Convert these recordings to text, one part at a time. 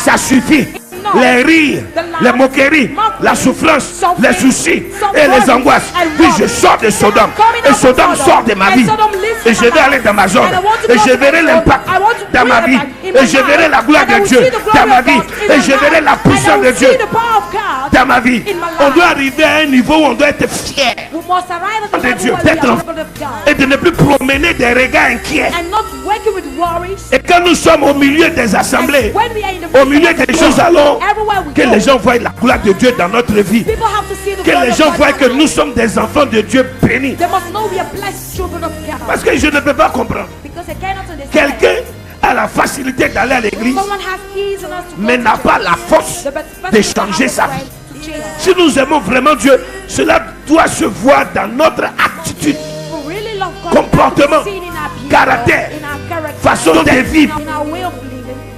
Ça suffit. Les rires, les moqueries, la souffrance, les soucis et les angoisses. Oui, je sors de Sodome. Et Sodome sort de ma vie. Et je vais aller dans ma zone. Et je verrai l'impact dans ma vie. Et je verrai la gloire de Dieu dans ma vie. Et je verrai la puissance de Dieu dans ma vie. On doit arriver à un niveau où on doit être fier de Dieu, d'être enfant, et de ne plus promener des regards inquiets. Et quand nous sommes au milieu des assemblées, au milieu des choses, allons que les gens voient la gloire de Dieu dans notre vie. Que les gens voient que nous sommes des enfants de Dieu bénis. Parce que je ne peux pas comprendre. Quelqu'un a la facilité d'aller à l'église, mais n'a pas la force de changer sa vie. Si nous aimons vraiment Dieu, cela doit se voir dans notre attitude, comportement, caractère, façon de vivre.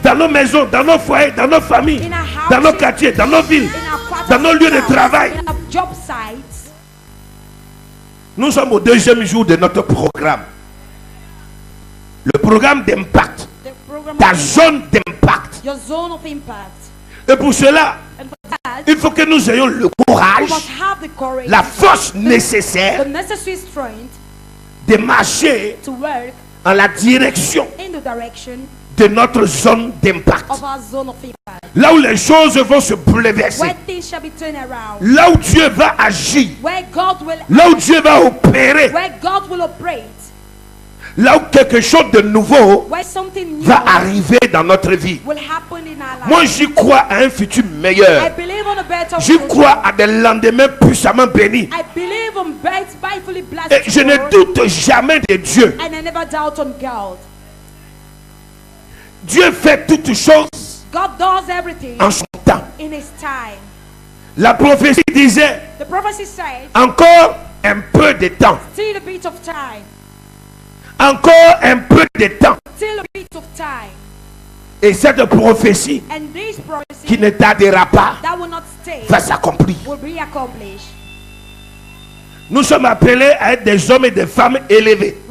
Dans nos maisons, dans nos foyers, dans nos familles, dans nos quartiers, dans nos villes, dans nos lieux de travail. Nous sommes au deuxième jour de notre programme. Le programme d'impact. Ta zone d'impact. Et pour cela, il faut que nous ayons le courage, la force nécessaire de marcher en la direction de notre zone d'impact. Là où les choses vont se bouleverser. Là où Dieu va agir. Là où Dieu va opérer. Là où quelque chose de nouveau va arriver dans notre vie. Moi, j'y crois à un futur meilleur. J'y crois à des lendemains puissamment bénis. Et je ne doute jamais de Dieu. Dieu fait toutes choses en son temps. La prophétie disait encore un peu de temps. Encore un peu de temps. Et cette prophétie qui ne tardera pas va s'accomplir. Nous sommes appelés à être des hommes et des femmes élevés.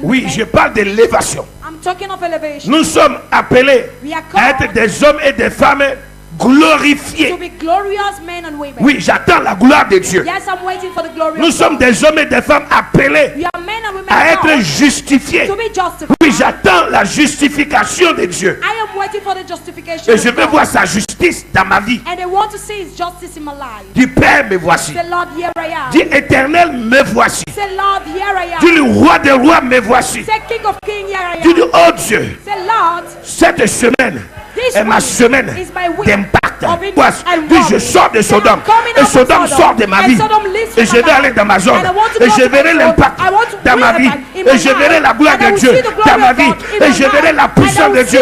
Oui, je parle d'élévation. Nous sommes appelés à être des hommes et des femmes glorifiés. Oui, j'attends la gloire de Dieu. Nous sommes des hommes et des femmes appelés à être justifiés. Oui, j'attends la justification de Dieu. Et je veux voir sa justice dans ma vie. Du Père, me voici. Du Éternel, me voici. Du Roi des rois, me voici. Du oh Dieu, cette semaine est ma semaine d'impact. Puis je sors de Sodome. Et Sodome sort de ma vie. Et je vais aller dans ma zone. Et je verrai l'impact dans ma vie. Et je verrai la gloire de Dieu dans ma vie. Et je verrai la puissance de Dieu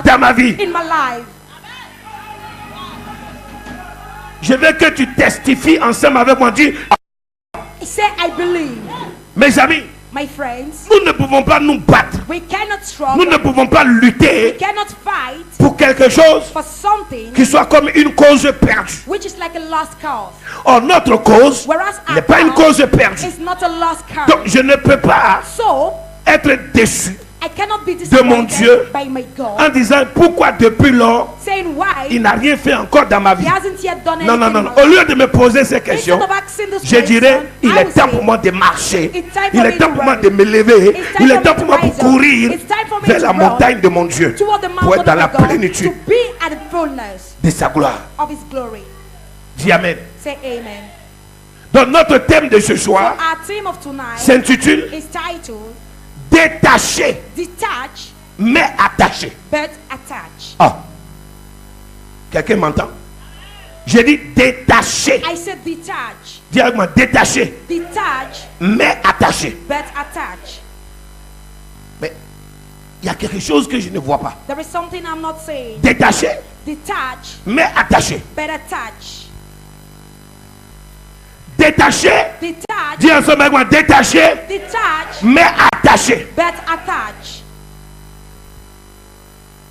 dans ma vie. Je veux que tu testifies ensemble avec moi. Dis, mes amis, nous ne pouvons pas nous battre. Nous ne pouvons pas lutter pour quelque chose qui soit comme une cause perdue. Or, notre cause n'est pas une cause perdue. Donc, je ne peux pas être déçu de mon Dieu en disant pourquoi depuis lors il n'a rien fait encore dans ma vie. Non, non, non, non. Au lieu de me poser ces questions, je dirais il est temps pour moi de marcher, il est temps pour moi de me lever, il est temps pour moi de courir vers la montagne de mon Dieu pour être dans la plénitude de sa gloire. Dis Amen. Donc notre thème de ce soir s'intitule détaché, mais attaché. Ah, quelqu'un m'entend? J'ai dit détaché. Dis avec moi, détaché, mais attaché. Mais il y a quelque chose que je ne vois pas. Détaché, mais attaché. Détaché, dis ensemble avec moi, détaché, mais attaché.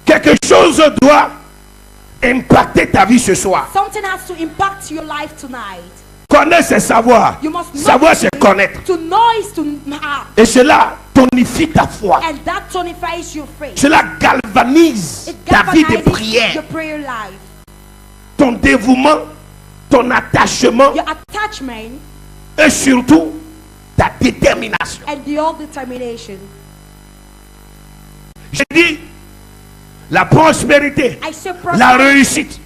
Quelque chose doit impacter ta vie ce soir. Connaître, c'est savoir. Savoir, c'est connaître. Et cela tonifie ta foi. And that tonifies your faith. Cela galvanise ta vie de prière. Your prayer life. Ton dévouement, ton attachement, your attachment, et surtout ta détermination. And your determination. Je dis, la prospérité, la réussite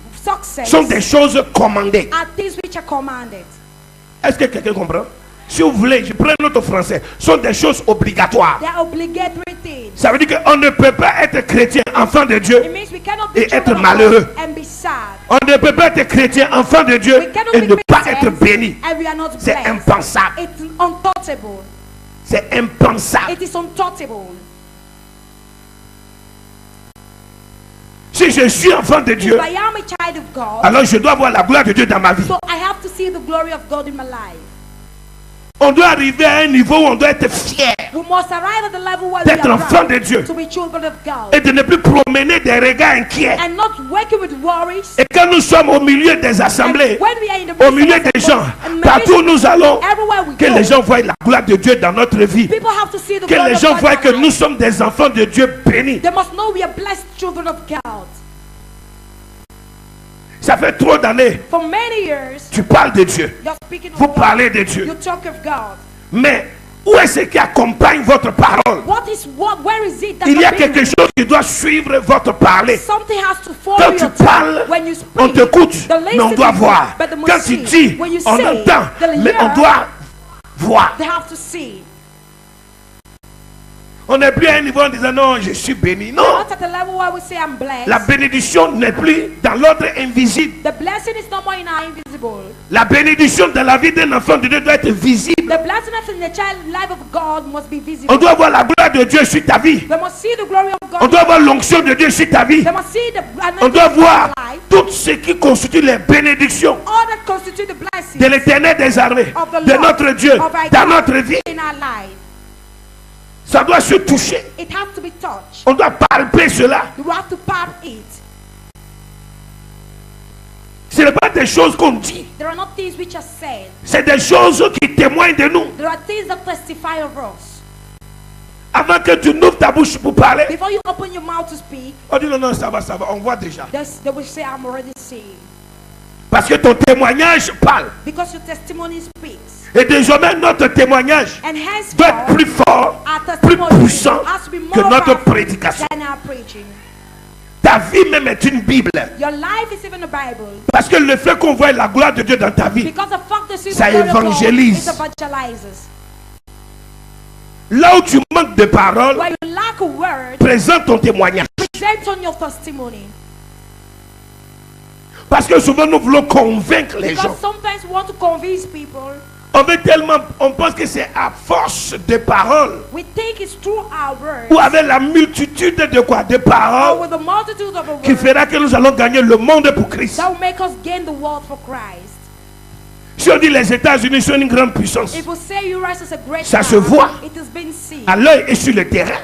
sont des choses commandées. Are things which are commanded. Est-ce que quelqu'un comprend? Si vous voulez, je prends notre français. Sont des choses obligatoires. They are obligatory things. Ça veut dire qu'on ne peut pas être chrétien, enfant de Dieu, et être malheureux. On ne peut pas être chrétien, enfant de Dieu, et ne pas être béni. C'est impensable. It's untouchable. C'est impensable. It is untouchable. Si je suis enfant de Dieu, alors je dois voir la gloire de Dieu dans ma vie. So I have to see the glory of God in my life. On doit arriver à un niveau où on doit être fier d'être enfant de Dieu et de ne plus promener des regards inquiets. Et quand nous sommes au milieu des assemblées, au milieu des gens, partout où nous allons, que les gens voient la gloire de Dieu dans notre vie, que les gens voient que nous sommes des enfants de Dieu bénis. Ça fait trop d'années. Tu parles de Dieu. Vous parlez de Dieu. Mais où est-ce qui accompagne votre parole? Il y a quelque chose qui doit suivre votre parler. Quand tu parles, on t'écoute, mais on doit voir. Quand tu dis, on entend, mais on doit voir. On n'est plus à un niveau en disant non, je suis béni. Non. La bénédiction n'est plus dans l'ordre invisible. La bénédiction dans la vie d'un enfant de Dieu doit être visible. On doit voir la gloire de Dieu sur ta vie. On doit voir l'onction de Dieu sur ta vie. On doit voir tout ce qui constitue les bénédictions de l'Éternel des armées, de notre Dieu, dans notre vie. Ça doit se toucher. On doit palper cela. Ce n'est pas des choses qu'on dit. C'est des choses qui témoignent de nous. Avant que tu n'ouvres ta bouche pour parler, on dit non, non, ça va, on voit déjà. Parce que ton témoignage parle. Et désormais notre témoignage doit être plus fort, plus puissant que notre prédication. Ta vie même est une Bible. Parce que le fait qu'on voit la gloire de Dieu dans ta vie, ça évangélise. Là où tu manques de paroles, présente ton témoignage. Parce que souvent nous voulons convaincre les gens. On veut tellement, on pense que c'est à force de paroles. Ou avec la multitude de quoi? De paroles qui fera que nous allons gagner le monde pour Christ. Si on dit les États-Unis sont une grande puissance, ça se voit à l'œil et sur le terrain.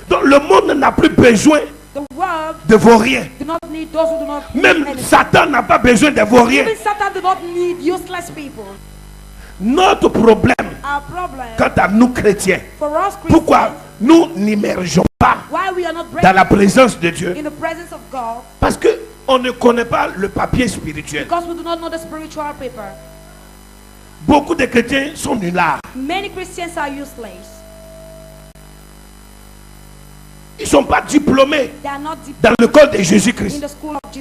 Donc le monde n'a plus besoin de vauriens. Même Satan n'a pas besoin de vauriens. Notre problème, quant à nous chrétiens, pourquoi nous n'immergeons pas dans la présence de Dieu? Parce que on ne connaît pas le papier spirituel. Beaucoup de chrétiens sont nullards. Ils ne sont pas diplômés dans le corps de Jésus-Christ,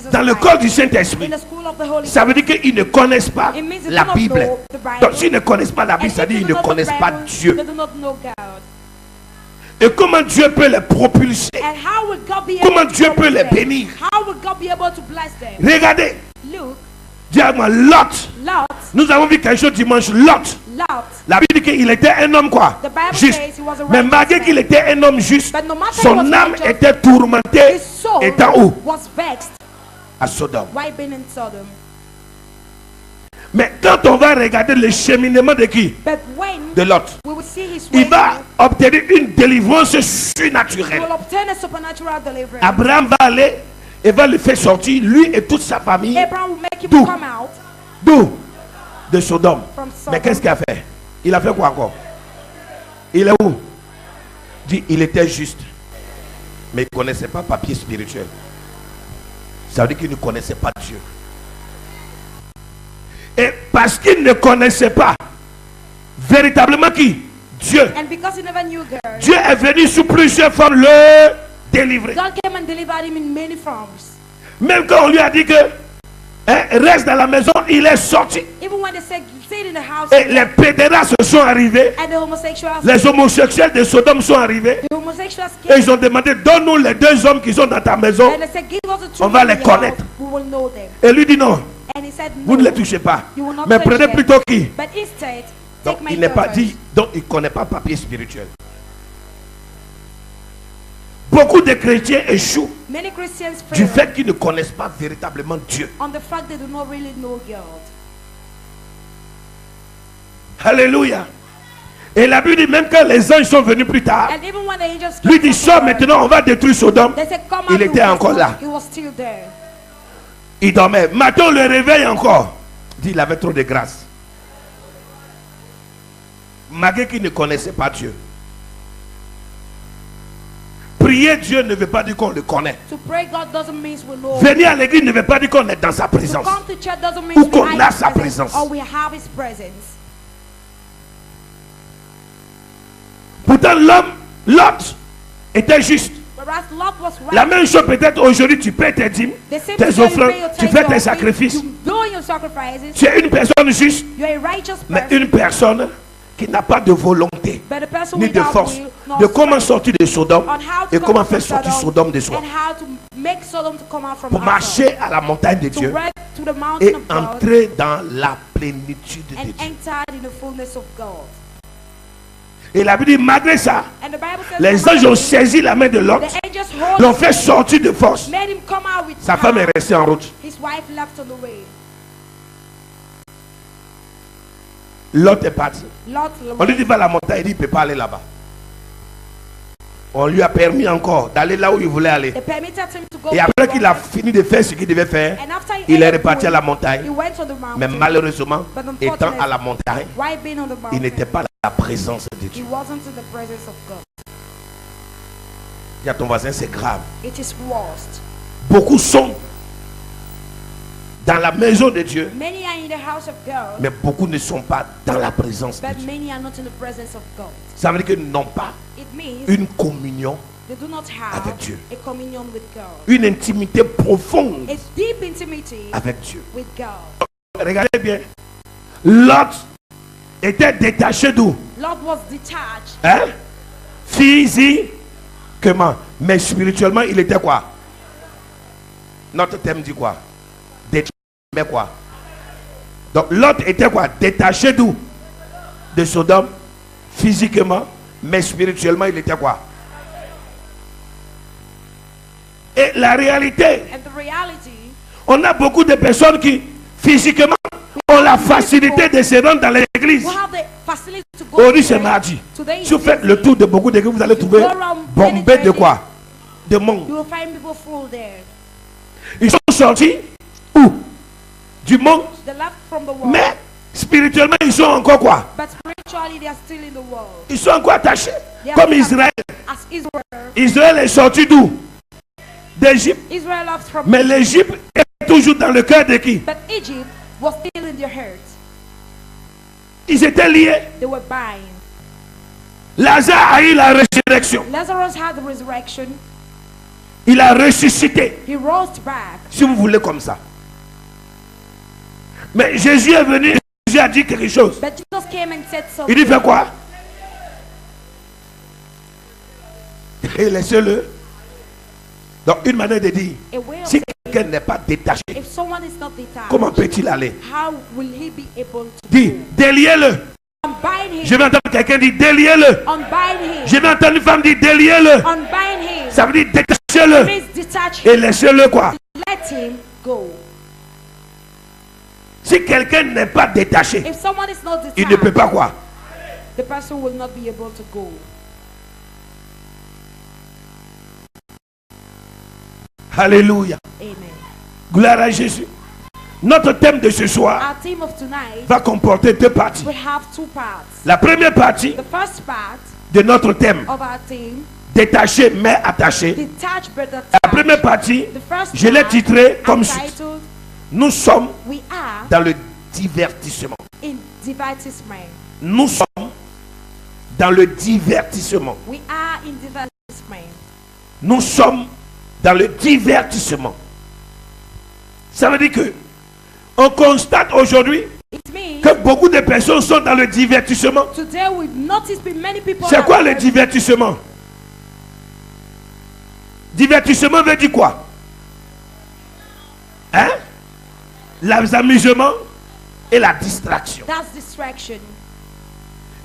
dans le corps du Saint-Esprit. Ça veut dire qu'ils ne connaissent pas la Bible. Donc s'ils ne connaissent pas la Bible, ça veut dire qu'ils ne connaissent pas Dieu. Et comment Dieu peut les propulser? Comment Dieu peut les bénir? Regardez. Dis-moi, Lot. Nous avons vu quelque chose dimanche. Lot. La Bible dit qu'il était un homme quoi? Juste. Mais malgré qu'il était un homme juste, son âme était tourmentée. Étant où? À Sodome. Mais quand on va regarder le cheminement de qui? De Lot. Il va obtenir une délivrance surnaturelle. Abraham va aller et va le faire sortir, lui et toute sa famille. D'où? De Sodome. Mais qu'est-ce qu'il a fait? Il a fait quoi encore? Il est où? Dit, il était juste. Mais il ne connaissait pas papier spirituel. Ça veut dire qu'il ne connaissait pas Dieu. Et parce qu'il ne connaissait pas véritablement qui? Dieu. Dieu est venu sous plusieurs formes le délivrer. God came and delivered him in many forms. Même quand on lui a dit que reste dans la maison, il est sorti. Even when they said, stay in the house, et les pédérastes sont arrivés. And the homosexuals, les homosexuels de Sodome sont arrivés. Et ils ont demandé, donne-nous les 2 hommes qui sont dans ta maison. And they said, give us the 2 on va les connaître. we will know them. Et lui dit non. And he said, Vous no, ne les touchez pas. you will not Mais touch prenez them. plutôt qui? But instead, Donc take my il n'est pas daughters. dit, donc il ne connaît pas papier spirituel. Beaucoup de chrétiens échouent Many Christians du fail fait qu'ils ne connaissent pas véritablement Dieu. on the fact they do not really know God. Alléluia. Et la Bible dit même quand les anges sont venus plus tard, And even when the angels lui came dit sors afterward, maintenant, on va détruire Sodome. they said, come Il out, était you encore will là. He was still there. Il dormait. Matin on le réveille encore. Il dit il avait trop de grâce. Malgré qu'il ne connaissait pas Dieu. Prier Dieu ne veut pas dire qu'on le connaît. To pray God doesn't mean we know. Venir à l'église ne veut pas dire qu'on est dans sa To présence. come to church doesn't mean Ou we qu'on have a his sa presence présence. or we have his presence. Pourtant l'homme, Lot, était juste. Whereas Lot was right. La même chose peut-être aujourd'hui, tu paies tes dîmes, The same tes thing, you offrandes, pay your tu tithe, fais your tes offering, sacrifices. you do your sacrifices. Tu es une personne juste, You're a righteous mais person. une personne qui n'a pas de volonté, But a person ni de without force, will, nor de comment strength, sortir de Sodome on how to et come comment out faire from sortir Sodome de soi. and how to make Sodom to come out from Pour outside. marcher à la montagne de To Dieu run to the mountain et of God entrer dans la plénitude de and Dieu. enter in the fullness of God. Et la Bible dit, malgré ça, And the Bible says les anges ont saisi la main de Lot, the angels hold l'ont him, fait sortir de force. made him come out with Sa femme power. est restée en route. His wife left on the way. Lot est parti. Lot On lui dit va à la montagne, il dit il ne peut pas aller là-bas. On lui a permis encore d'aller là où il voulait aller. They permitted him to go. Et après qu'il a fini de faire ce qu'il devait faire, And after he il est ended reparti à doing, la montagne. he went on the mountain. Mais malheureusement, But étant unfortunately, à la montagne, while being on the mountain, il n'était pas dans la présence de he Dieu. wasn't in the presence of God. Dis à ton voisin, c'est grave. It is worst. Beaucoup sont dans la maison de Dieu, Many are in the house of God, mais beaucoup ne sont pas dans la présence de but Dieu. many are not in the presence of God. Ça veut dire qu'ils n'ont pas It means une communion, they do not have avec Dieu. a communion with God, une intimité profonde a deep intimacy avec Dieu. with God. Regardez bien. Lot était détaché d'où? Lot was detached, Hein? Physiquement. Mais spirituellement, il était quoi? Notre thème dit quoi? Détaché, mais quoi? Donc Lot était quoi? Détaché d'où? De Sodome. Physiquement. Mais spirituellement, il était quoi? Et la réalité, and the reality, on a beaucoup de personnes qui, physiquement, ont la facilité de se rendre dans l'église. we have the facility to go. Aujourd'hui, to c'est church. mardi. Today Si vous is faites le Tuesday. tour de beaucoup d'églises, vous allez trouver bombé de quoi? De monde. You will find people full there. Ils sont sortis où? Du monde. They left from the world, Mais spirituellement, ils sont encore quoi? but spiritually they are still in the world. Ils sont encore attachés. They are Comme still Israël. As Israel, Israël est sorti d'où? D'Égypte. Israel left from Mais l'Égypte est toujours dans le cœur de qui? but Egypt was still in their hearts. Ils étaient liés. They were bind. Lazare a eu la résurrection. Lazarus had the resurrection. Il a ressuscité. He rose back. Si vous voulez comme ça. Mais Jésus est venu. Jésus a dit quelque chose. But Jesus came and said Il something. dit fais quoi? Et laissez-le. Donc une manière de dire, A way of si saying, quelqu'un n'est pas détaché, if someone is not detached, comment peut-il aller? how will he be able to Dis, go? déliez-le. Unbind him. Je vais entendre quelqu'un dire, déliez-le. Unbind him. Je vais entendre une femme dire, déliez-le. Unbind him. Ça veut dire, détachez-le. Please detach Et him. laissez-le quoi? Let him go. Si quelqu'un n'est pas détaché, If someone is not il ne peut detached, pas quoi? the person will not be able to go. Alléluia. Amen. Gloire à Jésus. Notre thème de ce soir Our theme of tonight va comporter deux parties. will have two parts. La première partie, The first part, de notre thème. Détaché mais attaché. La première partie, je l'ai titré comme suite. Nous sommes dans le divertissement. Nous sommes dans le divertissement. Nous sommes dans le divertissement. Ça veut dire que on constate aujourd'hui que beaucoup de personnes sont dans le divertissement. C'est quoi le divertissement? Divertissement veut dire quoi? Hein? Les amusements et la distraction.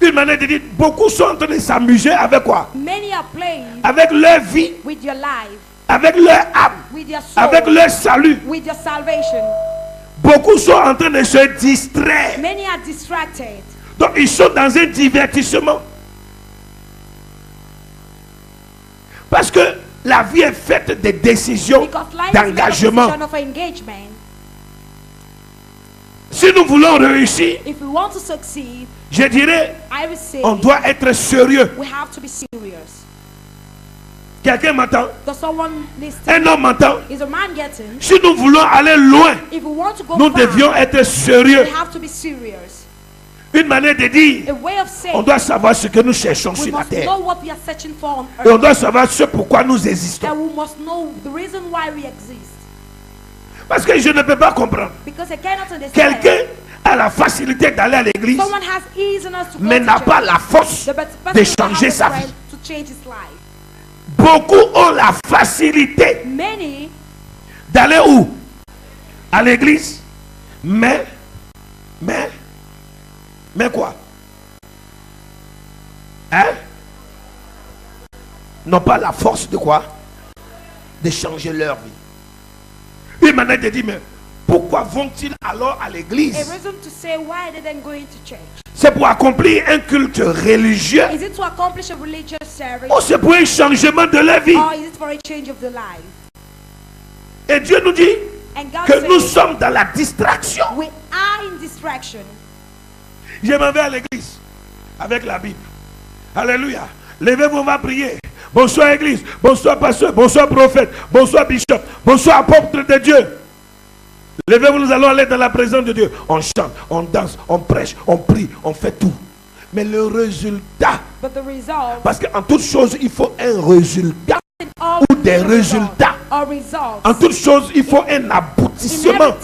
Une manière de dire, beaucoup sont en train de s'amuser avec quoi? Avec leur vie, avec leur âme, avec leur salut. Beaucoup sont en train de se distraire. Donc ils sont dans un divertissement. Parce que la vie est faite de décisions, d'engagement. Si nous voulons réussir, je dirais, on doit être sérieux. Quelqu'un m'entend? Un homme m'entend? Si nous voulons aller loin, nous devions être sérieux. Une manière de dire, on doit savoir ce que nous cherchons sur la terre. Et on doit savoir ce pourquoi nous existons. Parce que je ne peux pas comprendre. Quelqu'un a la facilité d'aller à l'église, mais n'a pas la force de changer sa vie. Beaucoup ont la facilité d'aller où? À l'église. Mais quoi? Hein? N'ont pas la force de quoi? De changer leur vie. Une manière de dire, mais pourquoi vont-ils alors à l'église? C'est pour accomplir un culte religieux? Ou c'est pour un changement de la vie? Et Dieu nous dit que nous sommes dans la distraction. Je m'en vais à l'église avec la Bible. Alléluia. Levez-vous, on va prier. Bonsoir église, bonsoir pasteur, bonsoir prophète, bonsoir bishop, bonsoir apôtre de Dieu. Levez-vous, nous allons aller dans la présence de Dieu. On chante, on danse, on prêche, on prie, on fait tout. Mais le résultat, parce qu'en toute chose, il faut un résultat ou des résultats. En toute chose, il faut un aboutissement.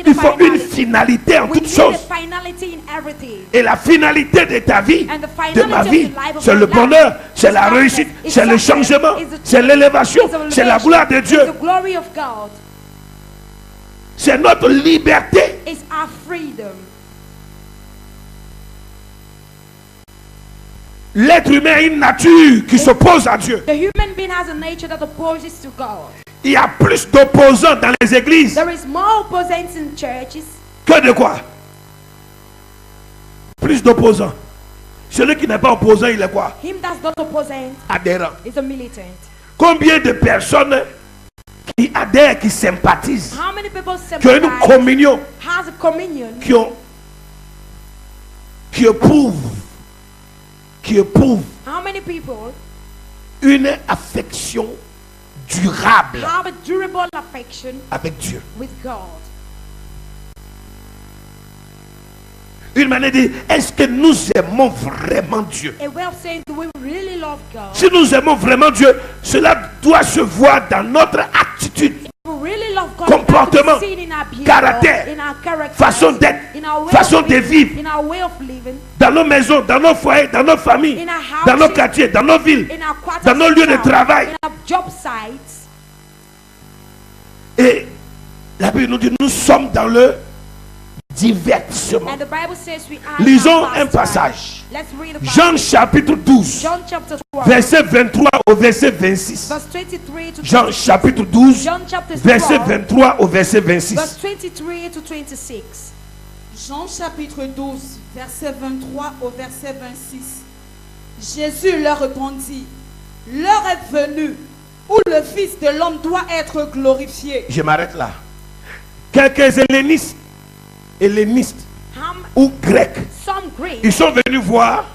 Il faut une finalité en toute chose. Et la finalité de ta vie, de ma vie, c'est le bonheur, c'est la réussite, c'est le changement, c'est l'élévation, c'est la gloire de Dieu. C'est notre liberté. L'être humain a une nature qui s'oppose à Dieu. Il y a plus d'opposants dans les églises que de quoi? Plus d'opposants. Celui qui n'est pas opposant, il est quoi? Adhérent. Combien de personnes qui adhèrent, qui sympathisent, qui ont une communion, qui éprouvent une affection durable avec Dieu. Une manière de dire, est-ce que nous aimons vraiment Dieu? Si nous aimons vraiment Dieu, cela doit se voir dans notre attitude, comportement, caractère, façon d'être, façon de vivre, dans nos maisons, dans nos foyers, dans nos familles, dans nos quartiers, dans nos villes, dans nos lieux de travail. Et la Bible nous dit, nous sommes dans le divertissement. Lisons un passage. Jean chapitre 12, verset 23 au verset 26. Jean chapitre 12, verset 23 au verset 26. Jean chapitre 12, verset 23 au verset 26. Jésus leur répondit, l'heure est venue où le Fils de l'homme doit être glorifié. Je m'arrête là. Quelques hellénistes ou grecs, ils sont venus voir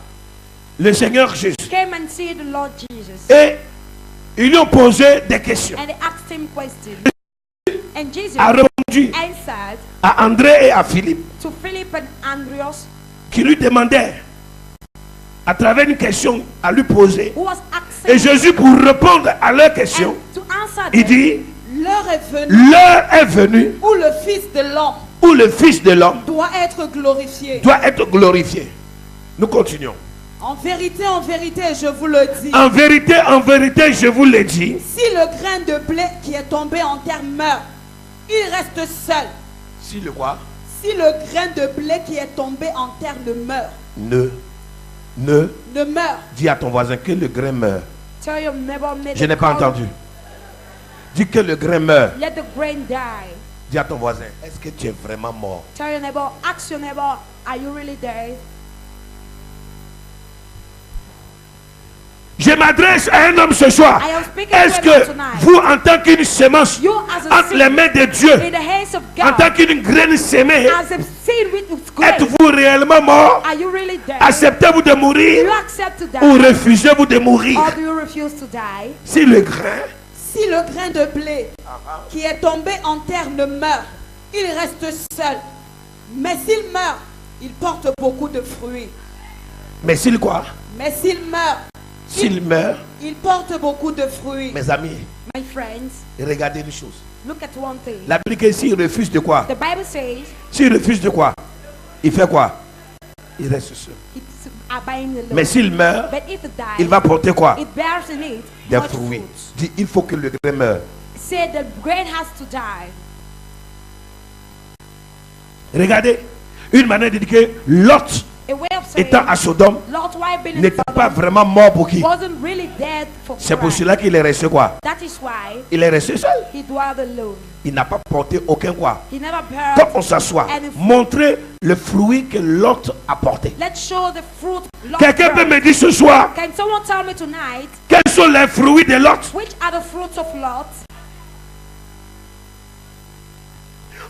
le Seigneur Jésus. Came and see the Lord Jesus. Et ils lui ont posé des questions. And they asked him questions. And Jesus A répondu answered à André et à Philippe, to Philip and Andreas, qui lui demandaient à travers une question à lui poser. who was asking Et Jésus, pour répondre à leurs questions, and to answer il them, dit, l'heure l'heure est venue est venue où le Fils de l'homme où le Fils de l'homme doit être glorifié. doit être glorifié. Nous continuons. En vérité, je vous le dis. En vérité, je vous le dis. Si le grain de blé qui est tombé en terre meurt, il reste seul. Si le quoi? Si le grain de blé qui est tombé en terre ne meurt, ne meurt. dis à ton voisin que le grain meurt. tell your neighbor, may Je the n'ai pas cow- entendu. Dis que le grain meurt. Let the grain die. Dis à ton voisin, est-ce que tu es vraiment mort? Tell your neighbor, ask your neighbor, are you really dead? Je m'adresse à un homme ce soir. I am speaking Est-ce to a man que tonight. vous, en tant qu'une semence You as a entre seed les mains de Dieu, in the hands of en God, tant qu'une graine sémée, as a seed with its grain, êtes-vous réellement mort? are you really dead? Acceptez-vous de Do mourir you accept to ou die, refusez-vous de mourir? or do you refuse to die? Si le grain, Si le grain de blé qui est tombé en terre ne meurt, il reste seul. Mais s'il meurt, il porte beaucoup de fruits. mais s'il quoi? Mais s'il meurt, S'il meurt, il porte beaucoup de fruits. mes amis, My friends, regardez une chose. look at one thing. La Bible dit s'il refuse de quoi? The Bible says S'il refuse de quoi? Il fait quoi? Il reste seul. it's abiding alone. Mais s'il meurt, But if it dies, il va porter quoi? it bears in it Des much fruits. fruit. Dit, il faut que le grain meure. Say the grain has to die. Regardez, une manière de dire que Lot, A way of saying, étant à Sodome, Lord, why being in n'était pas Sodom vraiment mort pour qui? wasn't really dead for C'est pour Christ. cela qu'il est resté quoi? That is why Il est resté seul. he dwelled alone. Il n'a pas porté aucun quoi. He never bears. Quand on s'assoit, montrez le fruit que Lot a porté. Let's show the fruit. Lord Quelqu'un peut bears. me dire ce soir, Can someone tell me tonight quels sont les fruits de Lot? which are the fruits of Lot?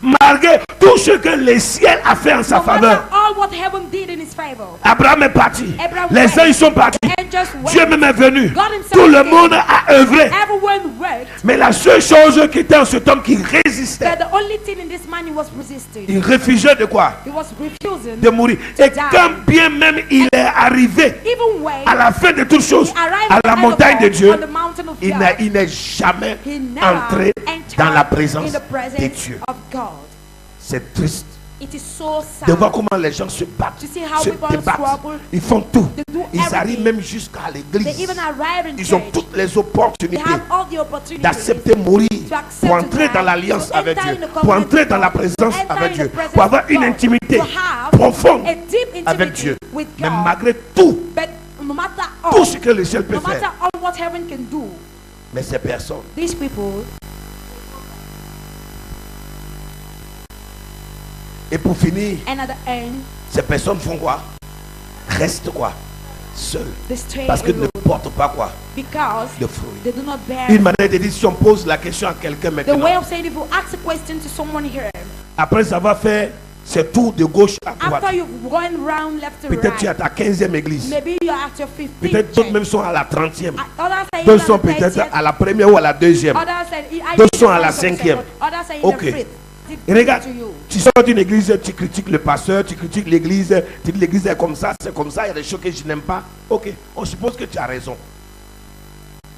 Malgré tout ce que le ciel a fait en sa No matter faveur. all what heaven did in his favor. Abraham est parti. Abraham Les went. uns ils sont partis. Angels went. Dieu même est venu. God himself Tout le came. monde a œuvré. Everyone worked. Mais la seule chose qui était en cet homme qui résistait, But the only thing in this man he was resisting. il refusait de quoi? He was refusing. De mourir. Et quand bien même il est arrivé Even when à la fin de toutes choses, he arrived à la at the montagne de top, Dieu, on the mountain of il God, n'est jamais he never entré entered dans la in présence the de presence Dieu. of God. C'est triste It is so sad de voir comment les gens se battent, to see how se people débattent. struggle. Ils font tout. They do Ils arrivent everything. même jusqu'à They l'église. even arrive in Ils ont church. toutes les They opportunités have all the opportunities d'accepter mourir, to accept pour to entrer die, dans l'alliance to avec enter Dieu, in the pour covenant entrer with dans la God, présence enter avec in Dieu, the presence pour avoir of une God, intimité to have profonde a deep avec intimacy Dieu. with Mais God. malgré tout, But no matter tout all, ce que le ciel peut no matter faire, all what heaven can do, mais ces personnes, these people, et pour finir, and at the end, ces personnes font quoi? Restent quoi? Seules. they stay Parce qu'ils ne alone portent pas quoi? because De fruits. they do not bear. Une manière de dire, si on pose la question à quelqu'un The maintenant, way of saying, if you ask a question to someone here, après avoir fait ce tour de gauche à droite, after you've gone round left to peut-être tu es à right, ta 15e église, maybe you're at your 15th peut-être d'autres church. même sont à la 30e, Others are d'autres even sont at the peut-être 30th. à la première ou à la deuxième. Others are either D'autres sont in à the la first or the 5e. second. Others are in Ok. the fifth. Et regarde, To you. tu sors d'une église, tu critiques le pasteur, tu critiques l'église, tu dis l'église est comme ça, c'est comme ça, il y a des choses que je n'aime pas. Ok, on suppose que tu as raison.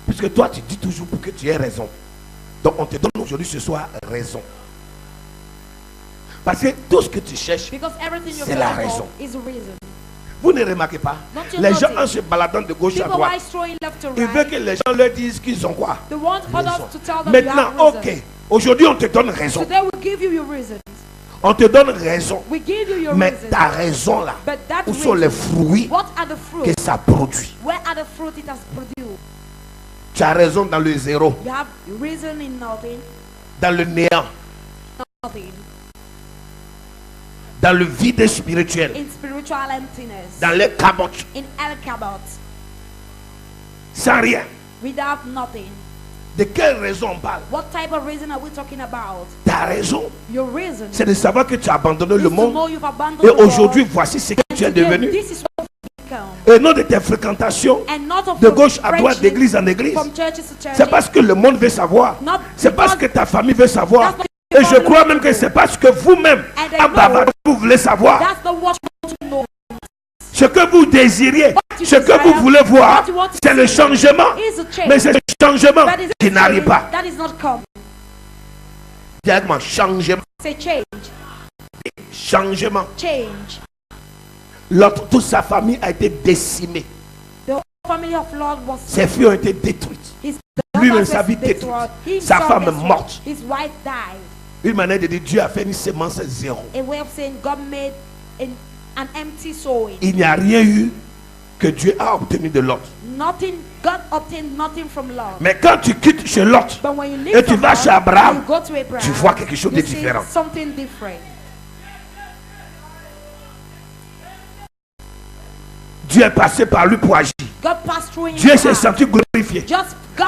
Puisque toi, tu dis toujours pour que tu aies raison. Donc on te donne aujourd'hui ce soir raison. Parce que tout ce que tu cherches, Because everything you're c'est la looking raison. for is a reason. vous ne remarquez pas, Don't you les gens notice? en se baladant de gauche à People droite, why throwing left to ils veulent right. que les gens leur disent qu'ils ont quoi? They want others Raison. to tell them you Maintenant, have reason. ok, aujourd'hui on te donne raison. Today we give you your reasons. On te donne raison. We give you your Mais reasons. ta raison là, But that où sont les reason, fruits what are the fruits? que ça produit? Where are the fruit it has produced? Tu as raison dans le zéro, You have reason in nothing, dans le néant, nothing. dans le vide spirituel, In spiritual emptiness. dans le caboche, In El Kabot. sans rien. Without nothing. De quelle raison on parle? What type of reason are we talking about? Ta raison, Your reason c'est de savoir que tu as abandonné is le to monde. know you've abandoned Et the world. aujourd'hui, voici ce que tu es Today, devenu. this is what you've become. Et et non de tes fréquentations de gauche à droite, d'église en église. C'est parce que le monde veut savoir. C'est parce que ta famille veut savoir. Et je crois même que c'est parce que vous-même, en bavardant, vous voulez savoir. Ce que vous désiriez, ce que vous voulez voir, c'est le changement. Mais c'est le changement qui n'arrive pas. Directement, changement. Changement. L'autre, toute sa famille a été décimée. Ses filles ont été détruites. Lui-même, sa vie détruite. Sa femme est morte. Une manière de dire, Dieu a fait une semence zéro. Il n'y a rien eu que Dieu a obtenu de Lot. Mais quand tu quittes chez Lot et tu vas chez Abraham, tu vois quelque chose de différent. Dieu est passé par lui pour agir. Dieu s'est senti glorifié.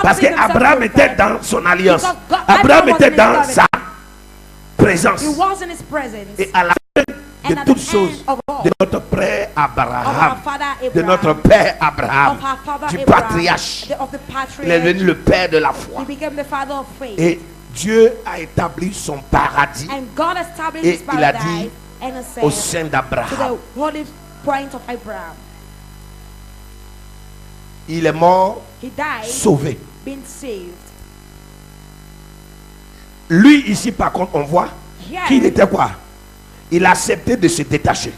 Parce qu'Abraham était dans son alliance. Abraham était dans sa présence. Et à la fin de toutes choses, de notre père Abraham, de notre père Abraham, du patriarche, il est devenu le père de la foi. Et Dieu a établi son paradis. Et il a dit au sein d'Abraham. Il est mort, sauvé. Lui ici par contre on voit qu'il était quoi? Il a accepté de se détacher.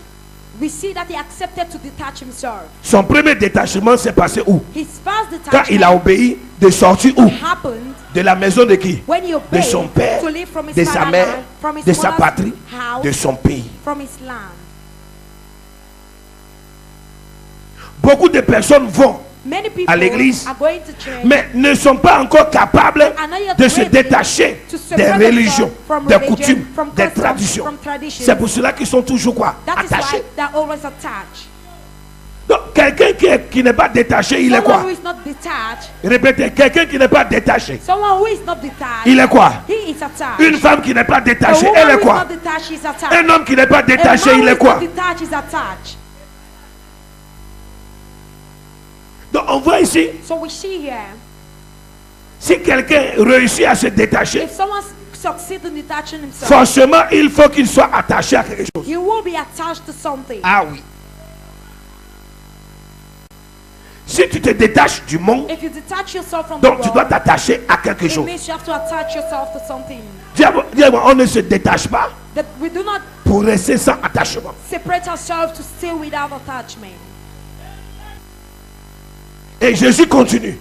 Son premier détachement s'est passé où? Quand il a obéi de sortir où? De la maison de qui? De son père, de sa mère, de sa patrie, de son pays. Beaucoup de personnes vont à l'église, mais ne sont pas encore capables de se détacher des religions, des coutumes, des traditions. C'est pour cela qu'ils sont toujours quoi? Attachés. Donc quelqu'un qui n'est pas détaché, il est quoi? Répétez, quelqu'un qui n'est pas détaché, il est quoi? Une femme qui n'est pas détachée, elle est quoi? Un homme qui n'est pas détaché, il est quoi? Donc on voit ici, si quelqu'un réussit à se détacher, forcément il faut qu'il soit attaché à quelque chose. Ah oui. Si tu te détaches du monde, donc tu dois t'attacher à quelque chose. Dis-moi, on ne se détache pas pour rester sans attachement. Et Jésus continue.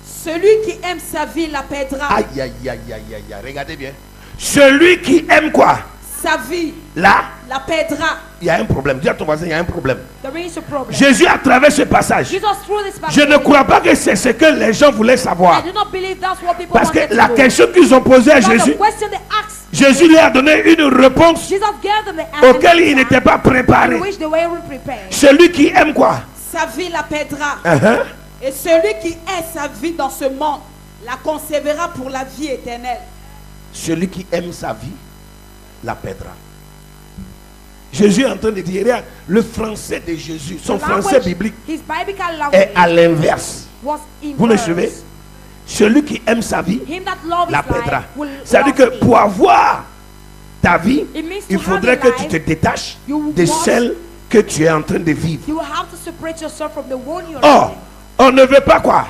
Celui qui aime sa vie la perdra. Aïe, aïe, aïe, aïe, aïe, regardez bien. Celui qui aime quoi? Sa vie la perdra. Il y a un problème. Dis à ton voisin, il y a un problème. Jésus, à travers ce passage, je ne crois pas que c'est ce que les gens voulaient savoir. Parce que la question qu'ils ont posée à Jésus, Jésus lui a donné une réponse auquel il n'était pas préparé. Celui qui aime quoi? Sa vie la perdra. Et celui qui est sa vie dans ce monde la conservera pour la vie éternelle. Celui qui aime sa vie la perdra. Jésus est en train de dire, regarde, le français de Jésus, son français biblique est à l'inverse. Vous me suivez? Celui qui aime sa vie la perdra. C'est-à-dire que pour avoir ta vie, il faudrait que tu te détaches de celle que tu es en train de vivre. Or, on ne veut pas quoi?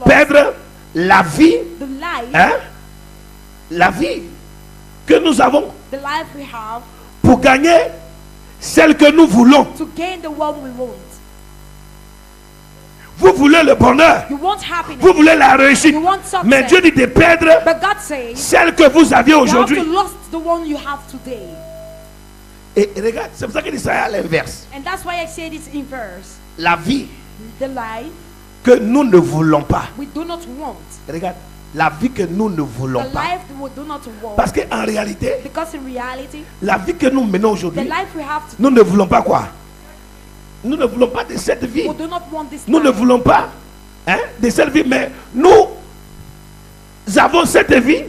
Perdre la vie, hein? La vie que nous avons pour gagner celle que nous voulons. Vous voulez le bonheur, vous voulez la réussite, mais Dieu dit de perdre celle que vous aviez aujourd'hui. Et regarde, c'est pour ça qu'il dit ça à l'inverse. La vie que nous ne voulons pas. Regarde, la vie que nous ne voulons pas. Parce qu'en réalité, la vie que nous menons aujourd'hui, nous ne voulons pas quoi? Nous ne voulons pas de cette vie. Nous ne voulons pas de cette vie, mais nous avons cette vie.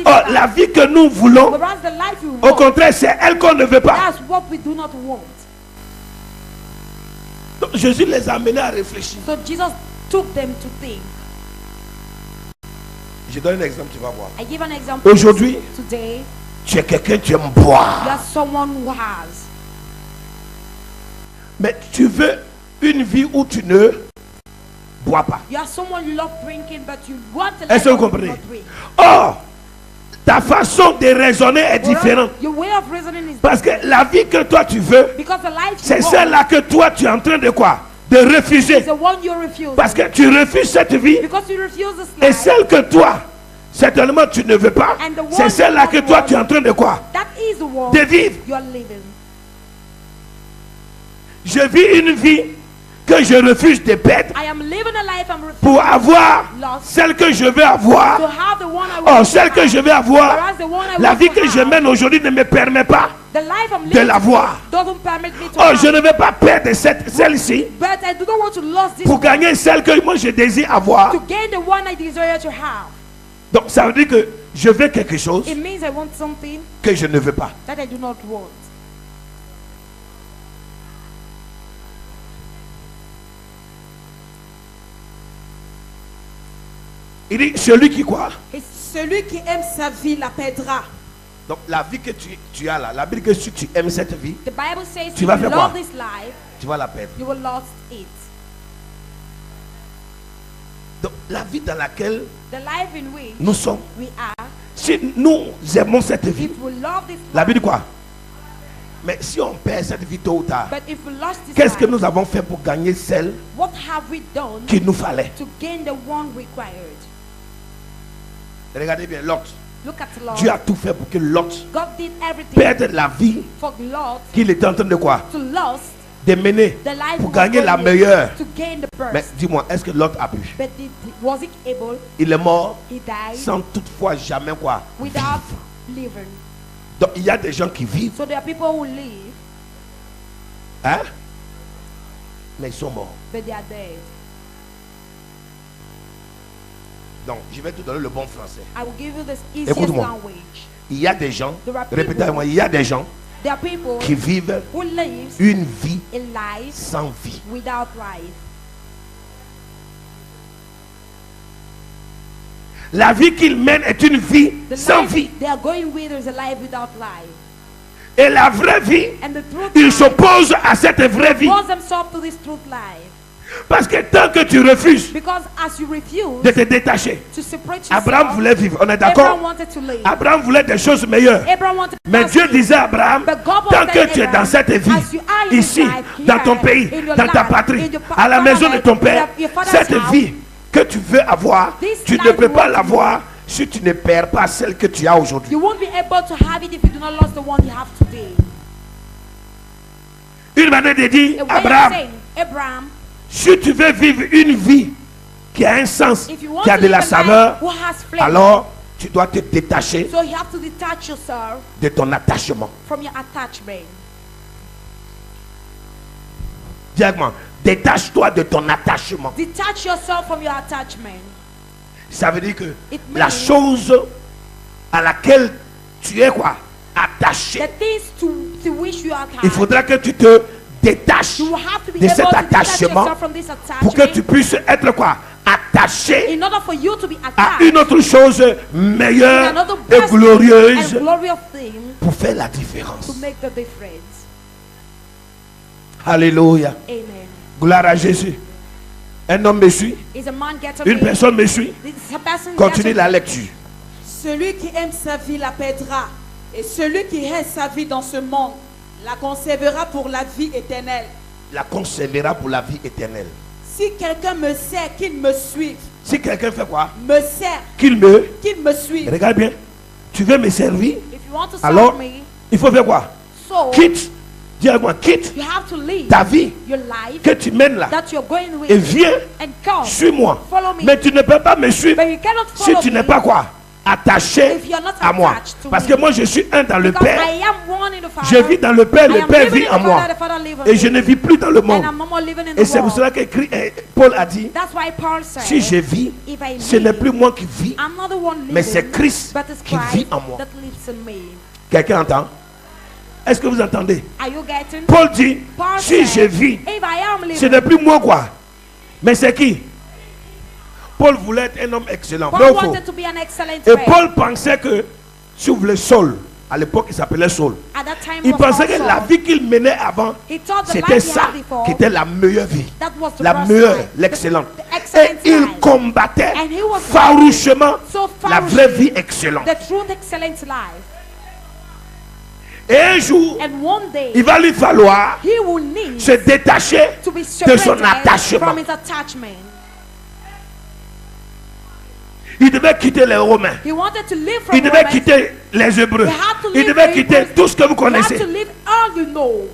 Oh, la vie que nous voulons, au contraire, c'est elle qu'on ne veut pas. Donc Jésus les a amenés à réfléchir. So Jesus took them to think. Je donne un exemple, tu vas voir. I give an example. Aujourd'hui, today, tu es quelqu'un, tu aimes boire. you are someone who has. Mais tu veux une vie où tu ne bois pas. You are someone you love drinking, but you want to Est-ce que vous comprenez? Or, ta façon de raisonner est différente. Your way of reasoning is Parce que la vie que toi tu veux, because the life c'est you celle-là que toi tu es en train de quoi? De refuser. is the one you refuse. Parce que tu refuses cette vie. Because you refuse this Et life. celle que toi, certainement tu ne veux pas, And the one c'est celle-là you que don't toi want. tu es en train de quoi? That is the one De vivre. you are living. Je vis une vie que je refuse de perdre I am living a life I'm refusing pour avoir lost celle que je veux to avoir. have the one I Or, want celle to que have. je vais avoir, Whereas the one I la want vie to que je have, mène aujourd'hui ne me permet pas. the life I'm de living l'avoir. doesn't permit me to Oh, have. je ne vais pas perdre celle-ci But I do not want to lose this pour one gagner celle que moi je désire avoir. to gain the one I desire to have. Donc ça veut dire que je veux quelque chose It means I want something que je ne veux pas. that I do not want. Il dit celui qui quoi? Et celui qui aime sa vie la perdra. Donc la vie que tu as là, la Bible que si tu aimes cette vie, The Bible says Tu if vas you faire love quoi? this life, tu vas la perdre. you will lose it. Donc la vie dans laquelle The life in which nous sommes, we are, si nous aimons cette vie, if we love this la Bible life, dit quoi? Mais si on perd cette vie tôt ou tard, but if we lost this qu'est-ce que life, nous avons fait pour gagner celle what have we done qu'il nous fallait? to gain the one required? Regardez bien, Lot. Look at Lot. Dieu a tout fait pour que Lot God did everything perde la vie for Lot qu'il était en train de quoi? to lose De mener the life pour he was gagner la going meilleure. to gain the Mais best. dis-moi, est-ce que Lot a pu? But was he able? Il est mort He died sans toutefois jamais quoi? without living. Donc il y a des gens qui vivent, So there are people who live, hein? Mais ils sont morts. but they are dead. Donc je vais te donner le bon français. I will give you the easiest Écoute-moi. language. Il y a des gens, There are people- répétez-moi, il y a des gens There are people qui vivent who live une vie a life sans vie. without life. La vie qu'ils mènent est une vie The sans life vie. they are going with is a life without life. Et la vraie vie, And the truth ils life s'opposent à cette vraie vie. calls themselves to this truth life. Parce que tant que tu refuses Because as you refuse de te détacher, to separate yourself, Abraham voulait vivre, on est Abraham d'accord? wanted to live. Abraham voulait des choses meilleures. Abraham wanted to Mais Dieu prosper. disait à Abraham, But God tant was que telling tu es Abraham, dans cette vie, as you are in ici, life, dans here, ton pays, in your dans ta land, patrie, in your à la maison de ton père, your father's cette house, vie que tu veux avoir, this tu ne life peux you pas want to l'avoir si tu ne perds pas celle que tu as aujourd'hui. you won't be able to have it if you do not lose the one you have today. Une manière de dire, A way of Abraham, saying, Abraham, si tu veux vivre une vie qui a un sens, if you want qui a to de live la a saveur, life who has flavor, alors tu dois te détacher so you have to detach yourself de ton attachement. from your attachment. Directement, détache-toi de ton attachement. Detach yourself from your attachment. Ça veut dire que It la means- chose à laquelle tu es quoi? Attaché. The things to which you are Il attached, faudra que tu te détaches you have to be de able cet to detach attachement yourself from this pour que tu attachment puisses être quoi? Attaché in order for you to be à attached une autre chose to meilleure another et best glorieuse and glorious thing pour faire la différence. to make the difference. Alléluia. Amen. Gloire à Jésus. Un homme me suit. Is a man get Une personne me suit. This person Continue gets la lecture. Celui qui aime sa vie la perdra. Et celui qui hait sa vie dans ce monde la conservera pour la vie éternelle. La conservera pour la vie éternelle. Si quelqu'un me sert, qu'il me suive. Si quelqu'un fait quoi? Me sert, Qu'il me... qu'il me suive. Regarde bien. Tu veux me servir? If you want to serve Alors, me, il faut faire quoi? so Quitte. Dis à moi, quitte you have to leave ta vie your life que tu mènes là that you're going with et viens, and come. suis-moi. Follow me. Mais tu ne peux pas me suivre But you cannot si follow tu me n'es pas quoi? Attaché if you're not à moi. attached to Parce me. que moi je suis un dans le because Père. I am one in the Father. Je vis dans le Père, I le am Père living vit in en the moi. Father, the Father lives in Et je me. ne vis plus dans le And monde. I'm no more living in Et the c'est pour world. cela que Paul a dit, That's why Paul said, si je vis, if I ce n'est live, plus moi qui vis, I'm not the one living, mais c'est Christ but it's qui Christ vit en moi. that lives in me. Quelqu'un entend? Est-ce que vous entendez? Are you getting? Paul dit, Paul si said, je vis, if I am living, ce n'est plus moi quoi. Mais c'est qui? Paul voulait être un homme excellent. Paul wanted to be an excellent Et man. Paul pensait que, si vous voulez, Saul, à l'époque il s'appelait Saul, At that time il was pensait que Saul. la vie qu'il menait avant, He thought the c'était life he ça had before, qui était la meilleure vie. that was the La first meilleure, life, l'excellente. the Et excellent il life. combattait And he was farouchement so la vraie farouchly vie excellente. the truth excellent life. Et un jour, And one day, il va lui falloir he will need se détacher to be de son separated attachement. from his attachment. Il devait quitter les Romains. He wanted to live from Il devait Romans. quitter les Hébreux. He had to Il leave devait the quitter Hebrews. tout ce que vous You have connaissez. to leave all you know.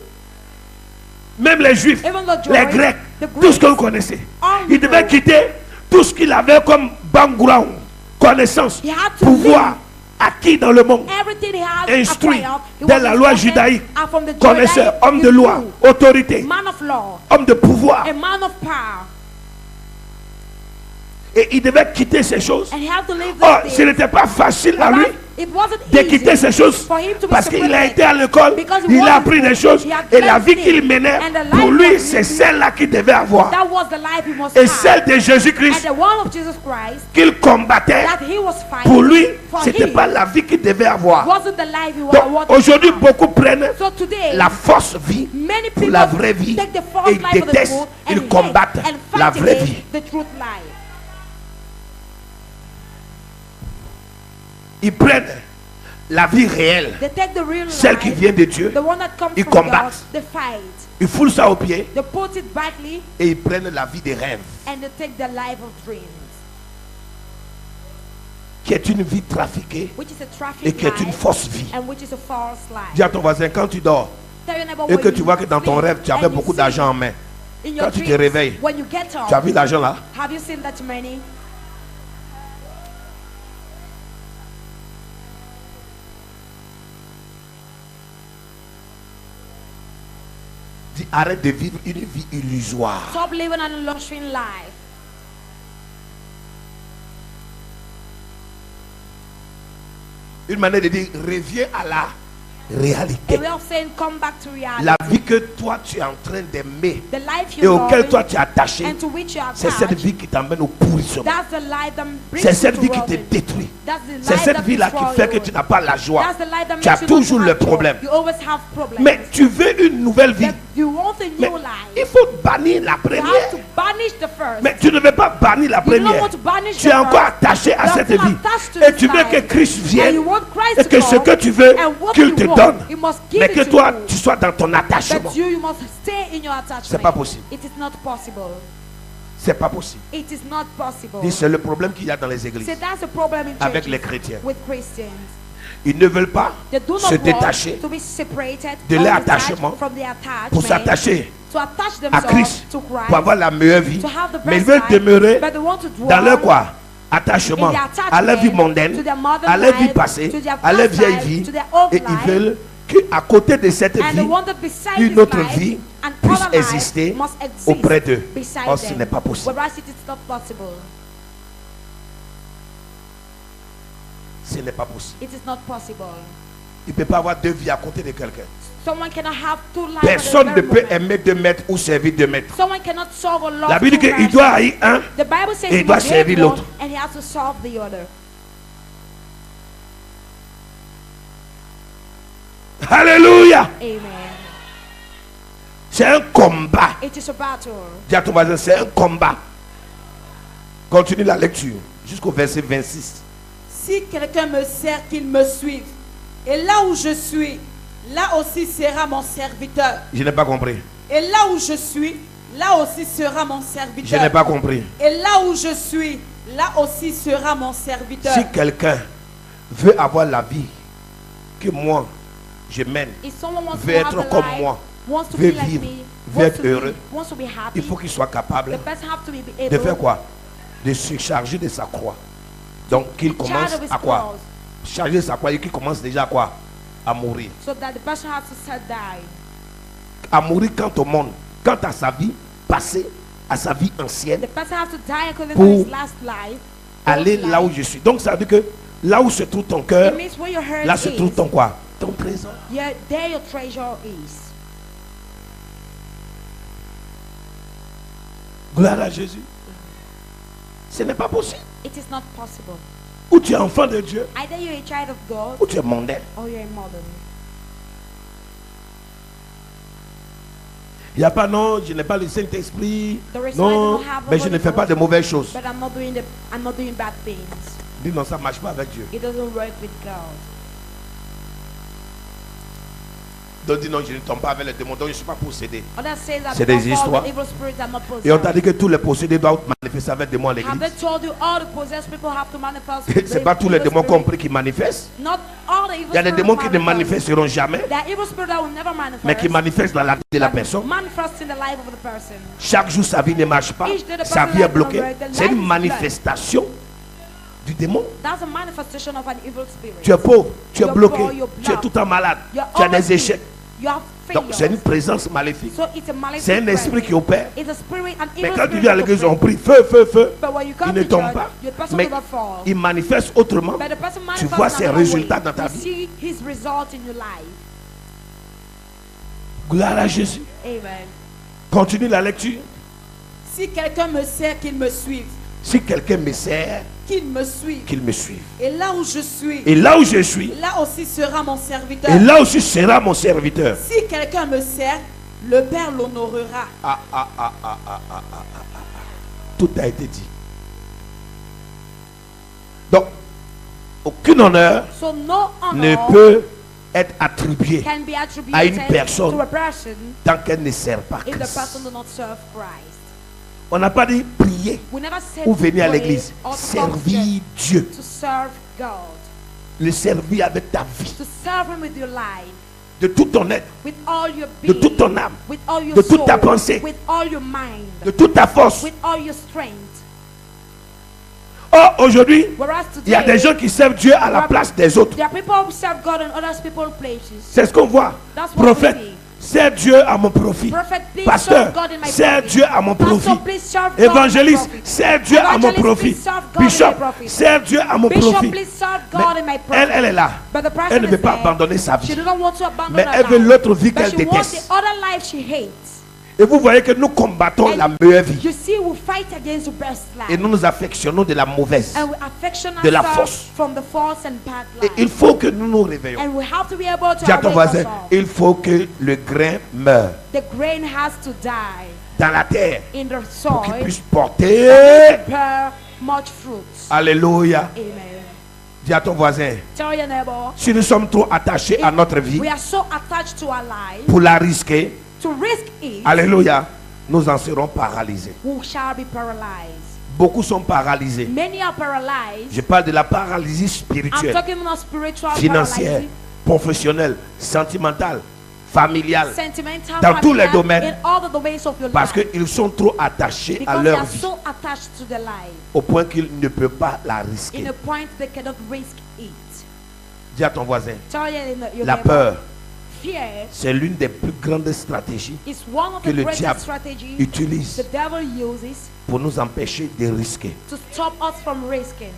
Même les Juifs, Even the Jews, les Grecs, the tout ce que Greeks, vous connaissez. all Il you devait know. quitter tout ce qu'il avait comme background, connaissance, He had to pouvoir acquis dans le monde. Everything he had Instruit acquired, he dans was la loi instructed, judaïque. and from the Connaisseur, Judaic, homme de he loi, knew. autorité, Man of law, homme de pouvoir. a man of power. Et il devait quitter ces choses. And he had to leave Oh, this ce thing. n'était pas facile à lui It wasn't de easy quitter ces choses for him to be parce qu'il a separated. été à l'école, Because he il a was appris des choses he had et la learned vie qu'il things. menait, And the pour life lui, that c'est he celle-là qu'il devait avoir. That was the life he must Et have. celle de And Jésus-Christ the one of Jesus Christ qu'il combattait, that he was fighting, pour lui, for ce n'était him, pas la vie qu'il devait avoir. wasn't the life he Donc wanted aujourd'hui, to have. beaucoup prennent So today, la fausse vie many pour people la vraie vie take the et false ils life of the détestent, truth ils and combattent hate and la fight vraie against vie. the truth life. Ils prennent la vie réelle, They take the real celle qui life, vient de Dieu, the one that comes ils from God, combattent. they fight, ils foulent ça aux pieds they put it badly, et ils prennent la vie des rêves, and they take the life of dreams, qui est une vie trafiquée which is a traffic et qui est une life, fausse vie. and which is a false life. Dis à ton voisin, quand tu dors Tell your neighbor et when que tu you vois que dans ton sleep rêve, tu and avais you beaucoup see d'argent en main, in your quand tu te dreams, réveilles, when you get up, tu as vu l'argent là? have you seen that money? Dis, arrête de vivre une vie illusoire. Stop living an illusory life. Une manière de dire, reviens à la A réalité. way of saying, come back to reality. La vie que toi tu es en train d'aimer The life et you auquel love toi tu es attaché, and to which you are c'est cette attached, vie qui t'emmène au pourrissement. that's the life that brings C'est you cette to vie qui te ruin. détruit. That's the C'est life cette that vie-là qui destroys fait que you. tu n'as pas la joie. That's the life that Tu as makes you not toujours to le have joy. problème. You always have problems. Mais tu veux une nouvelle vie. That you want a Mais new il life. faut bannir la You have première. to banish the first. Mais tu ne veux pas bannir la You don't première. want to banish Tu the es encore first. attaché à You are cette still vie. attached to Et this tu veux que life. Christ And vienne you want Christ et to que ce come, que tu veux, and what qu'il you te want, donne. he must give Mais it que to toi, you. tu sois dans ton attachement. But you must stay in your attachment. C'est pas possible. It is not possible. C'est pas possible. It is not possible. Dis, c'est le problème qu'il y a dans les églises. So that's the problem in Avec churches les chrétiens. with Christians. Ils ne veulent pas They do not se want détacher to be separated de or leur detached attachement from their attachment, pour s'attacher to attach à themselves Christ, to Christ, pour avoir la meilleure vie. to have the Mais ils best veulent life, demeurer but they want to dwell dans leur quoi? Attachement in their attachment à leur vie mondaine, to their modern à leur vie life, passée, to their à leur past vieille life, vie. to their old Et ils life. veulent qu'à côté de cette And they vie, want that beside une this autre life, vie an puisse other life exister must exist auprès d'eux. beside Or, ce them. n'est pas possible. Whereas it is not possible. Ce n'est pas possible. It is not possible. Il ne peut pas avoir deux vies à côté de quelqu'un. Someone cannot have two lives. Personne at ne the peut very moment. aimer 2 mètres ou servir 2 mètres. Someone cannot solve a love La Bible dit two qu'il doit haïr un. The Bible says et il he doit must servir hate one l'autre. and he has to solve the other. Alléluia. Amen. C'est un combat. It is a battle. Dis à ton voisin, c'est un combat. Continue la lecture jusqu'au verset 26. Si quelqu'un me sert, qu'il me suive. Et là où je suis, là aussi sera mon serviteur. Je n'ai pas compris. Et là où je suis, là aussi sera mon Je serviteur. n'ai pas compris. Et là où je suis, là aussi sera mon serviteur. Si quelqu'un veut avoir la vie que moi je mène, If someone wants veut to have être the comme life, moi, wants to veut be like vivre, me, veut wants être to be, heureux, wants to be happy, il faut qu'il soit capable the person have to be able de faire quoi? De se charger de sa croix. Donc qu'il commence charge of his à quoi? cross, Charger sa croix et qu'il commence déjà à quoi? À mourir. so that the person has to start die. À mourir quant au monde, quant à sa vie passée, à sa vie ancienne, The person has to die according Pour to his last life. aller old là où life. je suis. Donc ça veut dire que là où se trouve ton cœur, It means where your heart là se is, trouve ton quoi? ton trésor. There your treasure is. Gloire à Jésus. Ce n'est pas possible. It is not possible. Ou tu es enfant de Dieu, Either you're a child of God ou tu es mondain. or you're a modern. Il n'y a pas non, je n'ai pas le Saint-Esprit. The reason Non, I don't have the mais je Holy ne fais pas de Ghost, mauvaises choses. But I'm not doing bad things. Dis non, ça ne marche pas avec Dieu. It doesn't work with God. Donc dis non, je ne tombe pas avec les démons, donc je ne suis pas possédé. Others say that C'est because des all histoires. the evil spirits are not Et on t'a dit possessed. que tous les possédés doivent manifester avec des démons à Have they l'église. told you all the possessed people have to manifest? Ce n'est pas tous les démons compris qui manifestent. Not all the evil Il y a des spirits démons qui ne manifest. manifesteront jamais, There are evil spirits that will never manifest. mais qui manifestent dans la vie de la but personne. manifest in the life of the person. Chaque jour, sa vie ne marche pas. Each day the Sa person vie est life bloquée. is unread, the C'est une life is manifestation du démon. That's a manifestation of an evil spirit. Tu es pauvre, tu es You're bloqué, poor, you're tu es blocked. tout le temps malade, You're tu as always des échecs. You have Donc c'est une failures. présence maléfique. So it's a malefic C'est un esprit qui presence. opère. It's a spirit, an Mais evil quand tu spirit viens à that l'église, on operates. prie feu, feu, feu. But when you come Il ne to tombe church, pas. your person Mais will not fall. il manifeste autrement. But the person Tu manifests vois in ses another résultats way. dans ta You vie. see his result in your life. Gloire à Jésus. Amen. Continue la lecture. Si quelqu'un me sert, qu'il me suive. Si quelqu'un me sert, Qu'il me suive. qu'il me suive. Et là où je suis, Et là où je suis, là aussi sera mon serviteur. et là aussi sera mon serviteur. Si quelqu'un me sert, le Père l'honorera. Tout a été dit. Donc, aucun honneur So no ne honor peut être attribué can be attributed à une personne to a person tant qu'elle ne sert pas if the Christ. person do not serve Christ. On n'a pas dit prier We never said ou venir à pray l'église. or Servir Dieu. to serve God. Le servir avec ta vie. To serve Him with your life, De tout ton être. with all your De being, toute ton âme. with all your de toute soul, ta pensée. with all your mind, De toute ta force. with all your strength. Oh, aujourd'hui, Whereas il y a today, des gens qui servent Dieu à la place des autres. there are people who serve God in other people's places. C'est ce qu'on voit. That's what we Prophète, see. sers Dieu à mon profit. Prophet, please Pasteur, serve God in my sers profit. Dieu à mon profit. Pastor, please serve God in my Évangéliste, profit. sers Dieu à mon Evangelist, profit. please serve God in Bishop, my profit. sers Dieu à mon Bishop, profit. please serve Mais God in my profit. elle est là. But the person Elle ne is veut pas there. abandonner sa She vie. does not want to abandon Mais her elle veut life. l'autre vie But qu'elle she wants déteste. the other life she hates. Et vous voyez que nous combattons la meilleure vie. You see, we fight against the best life. Et nous nous affectionnons de la mauvaise. And we affection de la ourselves force. from the false and bad Et life. il faut que nous nous réveillons. And we have to be able to Dis à ton awake voisin, ourselves. il faut que le grain meure The grain has to die dans la terre in the pour qu'il soil puisse porter. to bear much fruits. Alléluia. Amen. Dis à ton voisin, Tell your neighbor, si nous sommes trop attachés à notre vie we are so attached to our life, pour la risquer, to risk it, alléluia, nous en serons paralysés. we shall be paralyzed. Beaucoup sont paralysés. Many are paralyzed. Je parle de la paralysie I'm spirituelle, talking about spiritual financière, paralysis, professionnelle, sentimentale, familiale, sentimental, dans tous les familial, domaines. in all the domains of your parce life. qu'ils sont trop attachés à Because they leur are vie, so attached to the life, au point qu'ils ne peuvent pas la in risquer. a point they cannot risk it. Dis à ton voisin, Tell your la neighbor, peur, fear c'est l'une des plus grandes stratégies is one of que the le greatest diable strategies utilise the devil uses pour nous empêcher de risquer. to stop us from risking.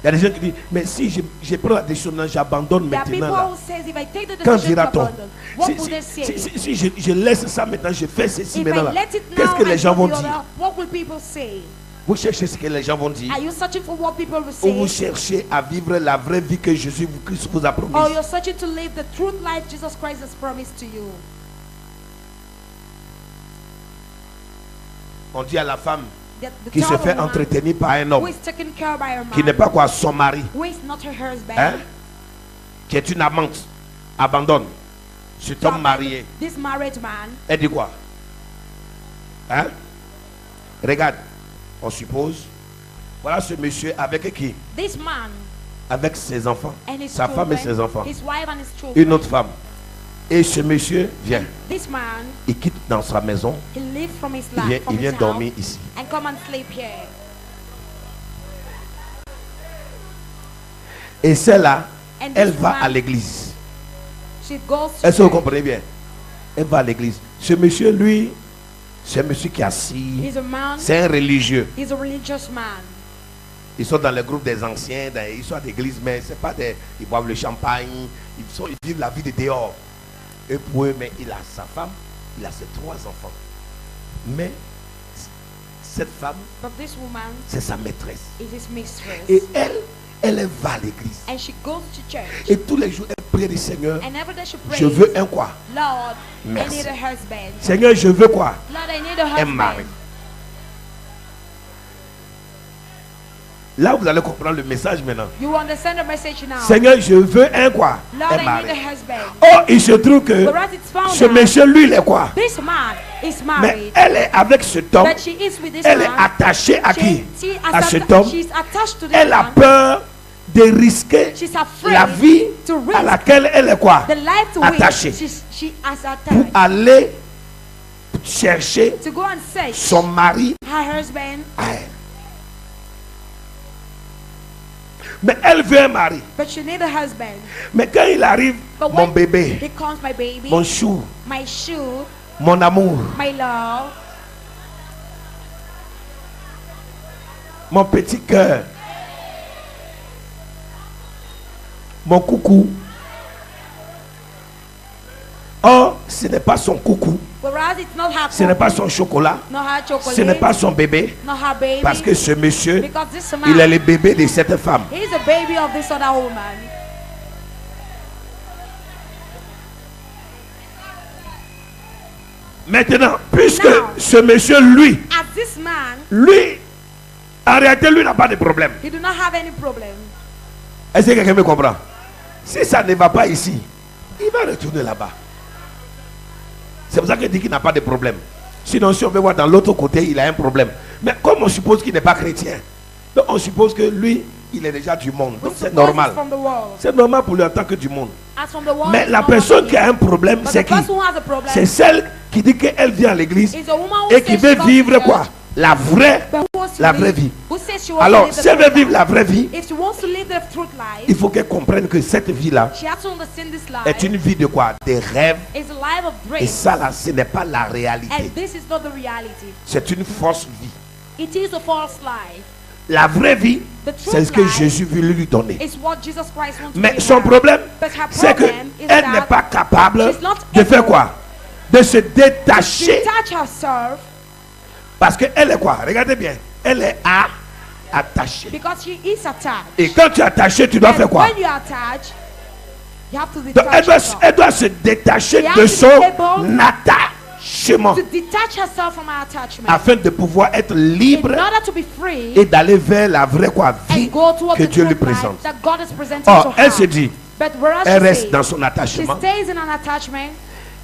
Il y a des gens qui disent, mais si je prends la décision, j'abandonne There are people maintenant là. who says, if I take the Quand decision to dira-t-on? abandon, what Si, will they say? si je laisse ça maintenant, je fais ceci If maintenant I là, let it qu'est-ce now que les and gens do vont the other, dire? what will people say? Vous cherchez ce que les gens vont dire, Are you searching for what people will ou vous say? cherchez à vivre la vraie vie que Jésus-Christ vous a Or promise. you're searching to live the truth life Jesus Christ has promised to you? On dit à la femme The qui se child fait of woman entretenir par un who homme is taken care by her qui n'est man, pas quoi son mari, who is not her husband, hein, qui est une amante, abandonne cet homme marié. this married man, Elle dit quoi? Hein? Regarde, on suppose, voilà ce monsieur avec qui? this man Avec ses enfants, and his sa femme et children, ses enfants, his wife and his une children. autre femme. Et ce monsieur vient, This man, il quitte dans sa maison, he lived from his il vient, life, from il vient his house, dormir ici. and come and sleep here. Et celle-là, And elle this va woman, à l'église. she goes to Est-ce que vous church. comprenez bien? Elle va à l'église. Ce monsieur, lui, c'est un monsieur qui est assis. He's a man, C'est un religieux. he's a religious man. Ils sont dans le groupe des anciens, ils sont à l'église, mais c'est pas des... Ils boivent le champagne, ils vivent la vie de dehors. Et pour eux, mais il a sa femme, il a ses 3 enfants. Mais cette femme, c'est sa maîtresse. Et elle va à l'église. Et tous les jours, elle prie du Seigneur. Je veux un quoi? Lord, merci. I need a husband. Seigneur, je veux quoi? Lord, I need a Un husband. mari. Là, vous allez comprendre le message maintenant. You understand the message now? Seigneur, je veux un quoi? Lord, Un I mari. need a husband. Oh, il se trouve que Whereas it's found ce out, monsieur, lui, il est quoi? this man is Mais married. elle est avec cet homme. But she is with this Elle est man. attachée à qui? À cet She's homme. attached to this Elle a man. peur de risquer She's afraid la vie to risk à laquelle elle est quoi? the life to Attachée. which she has Pour attached. aller chercher To go and search son mari her husband. à elle. Mais elle veut un mari. But she need a husband. Mais quand il arrive, But mon when bébé, he comes, my baby, mon chou, my shoe, mon amour, my love, mon petit cœur, mon coucou. Oh, ce n'est pas son coucou, whereas it's not her ce n'est pas cookie, son chocolat, not her chocolate, ce n'est pas son bébé, not her baby, parce que ce monsieur, because this man, il est le bébé de cette femme. he's the baby of this other woman. Maintenant, puisque Now, ce monsieur, lui, As this man, lui, en réalité, lui n'a pas de problème. he do not have any problem. Est-ce que quelqu'un me comprend? Si ça ne va pas ici, il va retourner là-bas. C'est pour ça qu'il dit qu'il n'a pas de problème. Sinon, si on veut voir dans l'autre côté, il a un problème. Mais comme on suppose qu'il n'est pas chrétien, donc on suppose que lui, il est déjà du monde. Donc c'est normal. From the world. C'est normal pour lui en tant que du monde. As from the world, Mais it's la normal personne for qui a him. un problème, But c'est the qui? person who has a problem C'est celle qui dit qu'elle vient à l'église is a woman who et qui says veut she comes vivre to quoi? church, La vraie, but who wants to la live- vraie vie. Who says she wants to Alors, live the si elle veut truth vivre la life. vraie vie, If she wants to live the truth life, il faut qu'elle comprenne que cette vie-là she has to understand this life est une vie de quoi? Des rêves. is a life of Et dreams, ça là, ce n'est pas la réalité. and this is not the reality. C'est une fausse vie. It is a false life. La vraie vie, The truth c'est ce que life Jésus veut lui donner. It's what Jesus Christ wants to Mais give son her. problème, But her c'est problem is qu'elle n'est that pas capable she's not de faire able quoi? De se détacher. detach herself Parce qu'elle est quoi? Regardez bien. Elle est attachée. because she is attached. Et quand tu es attaché, tu dois And faire quoi? when you are attached, you have to Donc detach yourself. elle doit se détacher You have de to son be able attachement To detach herself from her attachment. afin de pouvoir être In libre order to be free et d'aller vers la vraie quoi, vie and go towards que the Dieu lui truth life présente. that God is presenting Or, to elle her. se dit, But whereas elle she reste says, dans son she attachement. stays in an attachment.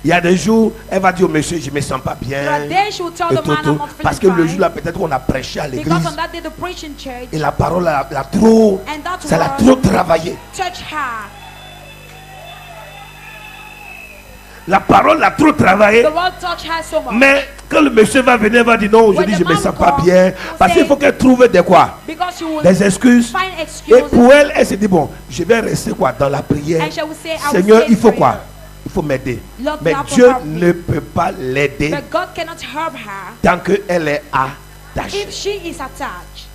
Il y a des jours, elle va dire au monsieur, je ne me sens pas bien. There are days she will tell Et the tout, man tout. I'm not Parce feeling que le fine. jour-là, peut-être qu'on a prêché à l'église. Because on that day the preaching church Et la parole, l'a trop, and that ça l'a word trop travaillé. touched her. La parole l'a trop travaillé. The word touched her so much. Mais quand le monsieur va venir, elle va dire non, aujourd'hui When je the ne me man sens pas comes, bien. he'll Parce qu'il say- faut qu'elle trouve des quoi? Because she will Des excuses. find Et excuses. pour elle, elle se dit bon, je vais rester quoi dans la prière. And she will say, I will Seigneur, stay il faut in quoi? prayer. Il faut m'aider. Lord, Mais you have to Dieu help me. ne peut pas l'aider But God cannot help her tant qu'elle est attachée. if she is attached.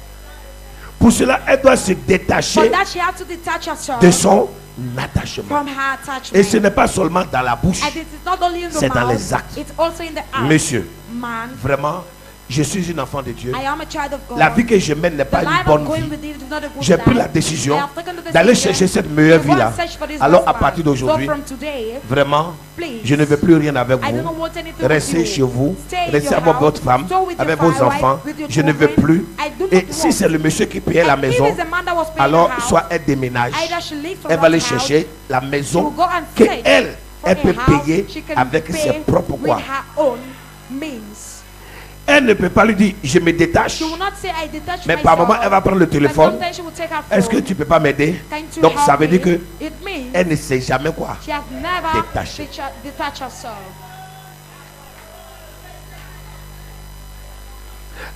Pour cela, elle doit se For détacher that, she has to detach herself de son attachement. from her attachment. Et ce n'est pas seulement dans la bouche. And it is not only in the C'est dans mouth, les actes. it's also in the act. Monsieur, Man, vraiment, je suis une enfant de Dieu. I am a child of God. La vie que je mène n'est The pas une life bonne I'm going vie. with is not a good J'ai pris life. la décision I have taken the d'aller decision chercher cette meilleure to go and vie-là. search for this Alors, best à partir life. d'aujourd'hui, So from today, vraiment, please, je ne veux plus rien avec I do not vous. want anything with Restez you. chez vous, Stay in restez your avec house, votre femme, stay with your avec vos wife, enfants. with your Je ne veux children. plus. I do not Et si want. c'est le monsieur qui payait la And if maison, it's the man that was paying alors the house, soit elle déménage. either she leaves from Elle va that aller house, chercher la she maison will go and que search elle for a peut house payer she can avec pay ses propres with quoi. her own means. Elle ne peut pas lui dire je me détache. She will not say I detach Mais myself. par moment, elle va prendre le But téléphone. sometimes she will take her Est-ce que phone. tu peux pas m'aider? Can you Donc ça help veut dire me? que It means elle ne sait jamais quoi. she has never Détachée. detached herself.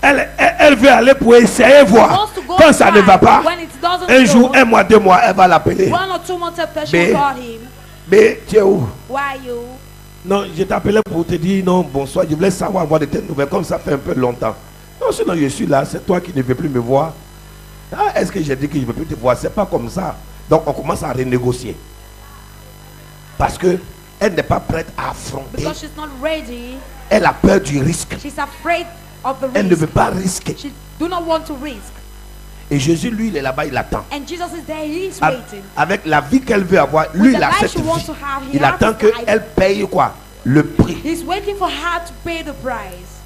Elle veut aller pour essayer She voir. wants to go Quand ça ne va try. pas, When it doesn't un jour, go, 1 mois, 2 mois, elle va l'appeler. 1 or 2 months after, she Mais- will call him. Mais tu es où? Why are you? Non, je t'appelais pour te dire non, bonsoir. Je voulais savoir avoir de tes nouvelles, comme ça fait un peu longtemps. Non, sinon je suis là, c'est toi qui ne veux plus me voir. Ah, est-ce que j'ai dit que je ne peux plus te voir? C'est pas comme ça. Donc on commence à renégocier. Parce que elle n'est pas prête à affronter. Because she's not ready. Elle a peur du risque. She's afraid of the risk. Elle ne veut pas risquer. She do not want to risk. Et Jésus, lui, il est là-bas, il attend. And Jesus is there, he is waiting. Avec la vie qu'elle veut avoir, lui, il a cette vie. Il attend qu'elle paye quoi? Le prix. He's waiting for her to pay the price.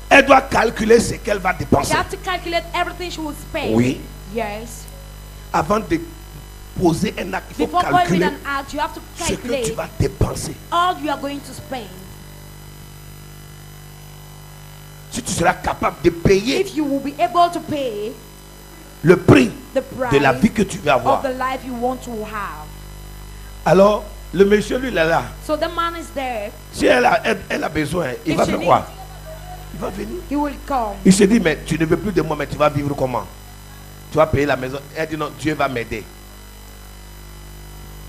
Elle doit calculer ce qu'elle va dépenser. She has to calculate everything she will spend. Oui. Yes. Avant de poser un acte, il faut calculer act, you have to ce que tu vas dépenser. All you are going to spend. Si tu seras capable de payer if you will be able to pay le prix the de la vie que tu veux avoir. Of the life you want to have. Alors, le monsieur, lui, il est là. So the man is there. Si elle a besoin, il va faire quoi? Il va venir. He will come. Il se dit, mais tu ne veux plus de moi, mais tu vas vivre comment? Tu vas payer la maison. Elle dit, non, Dieu va m'aider.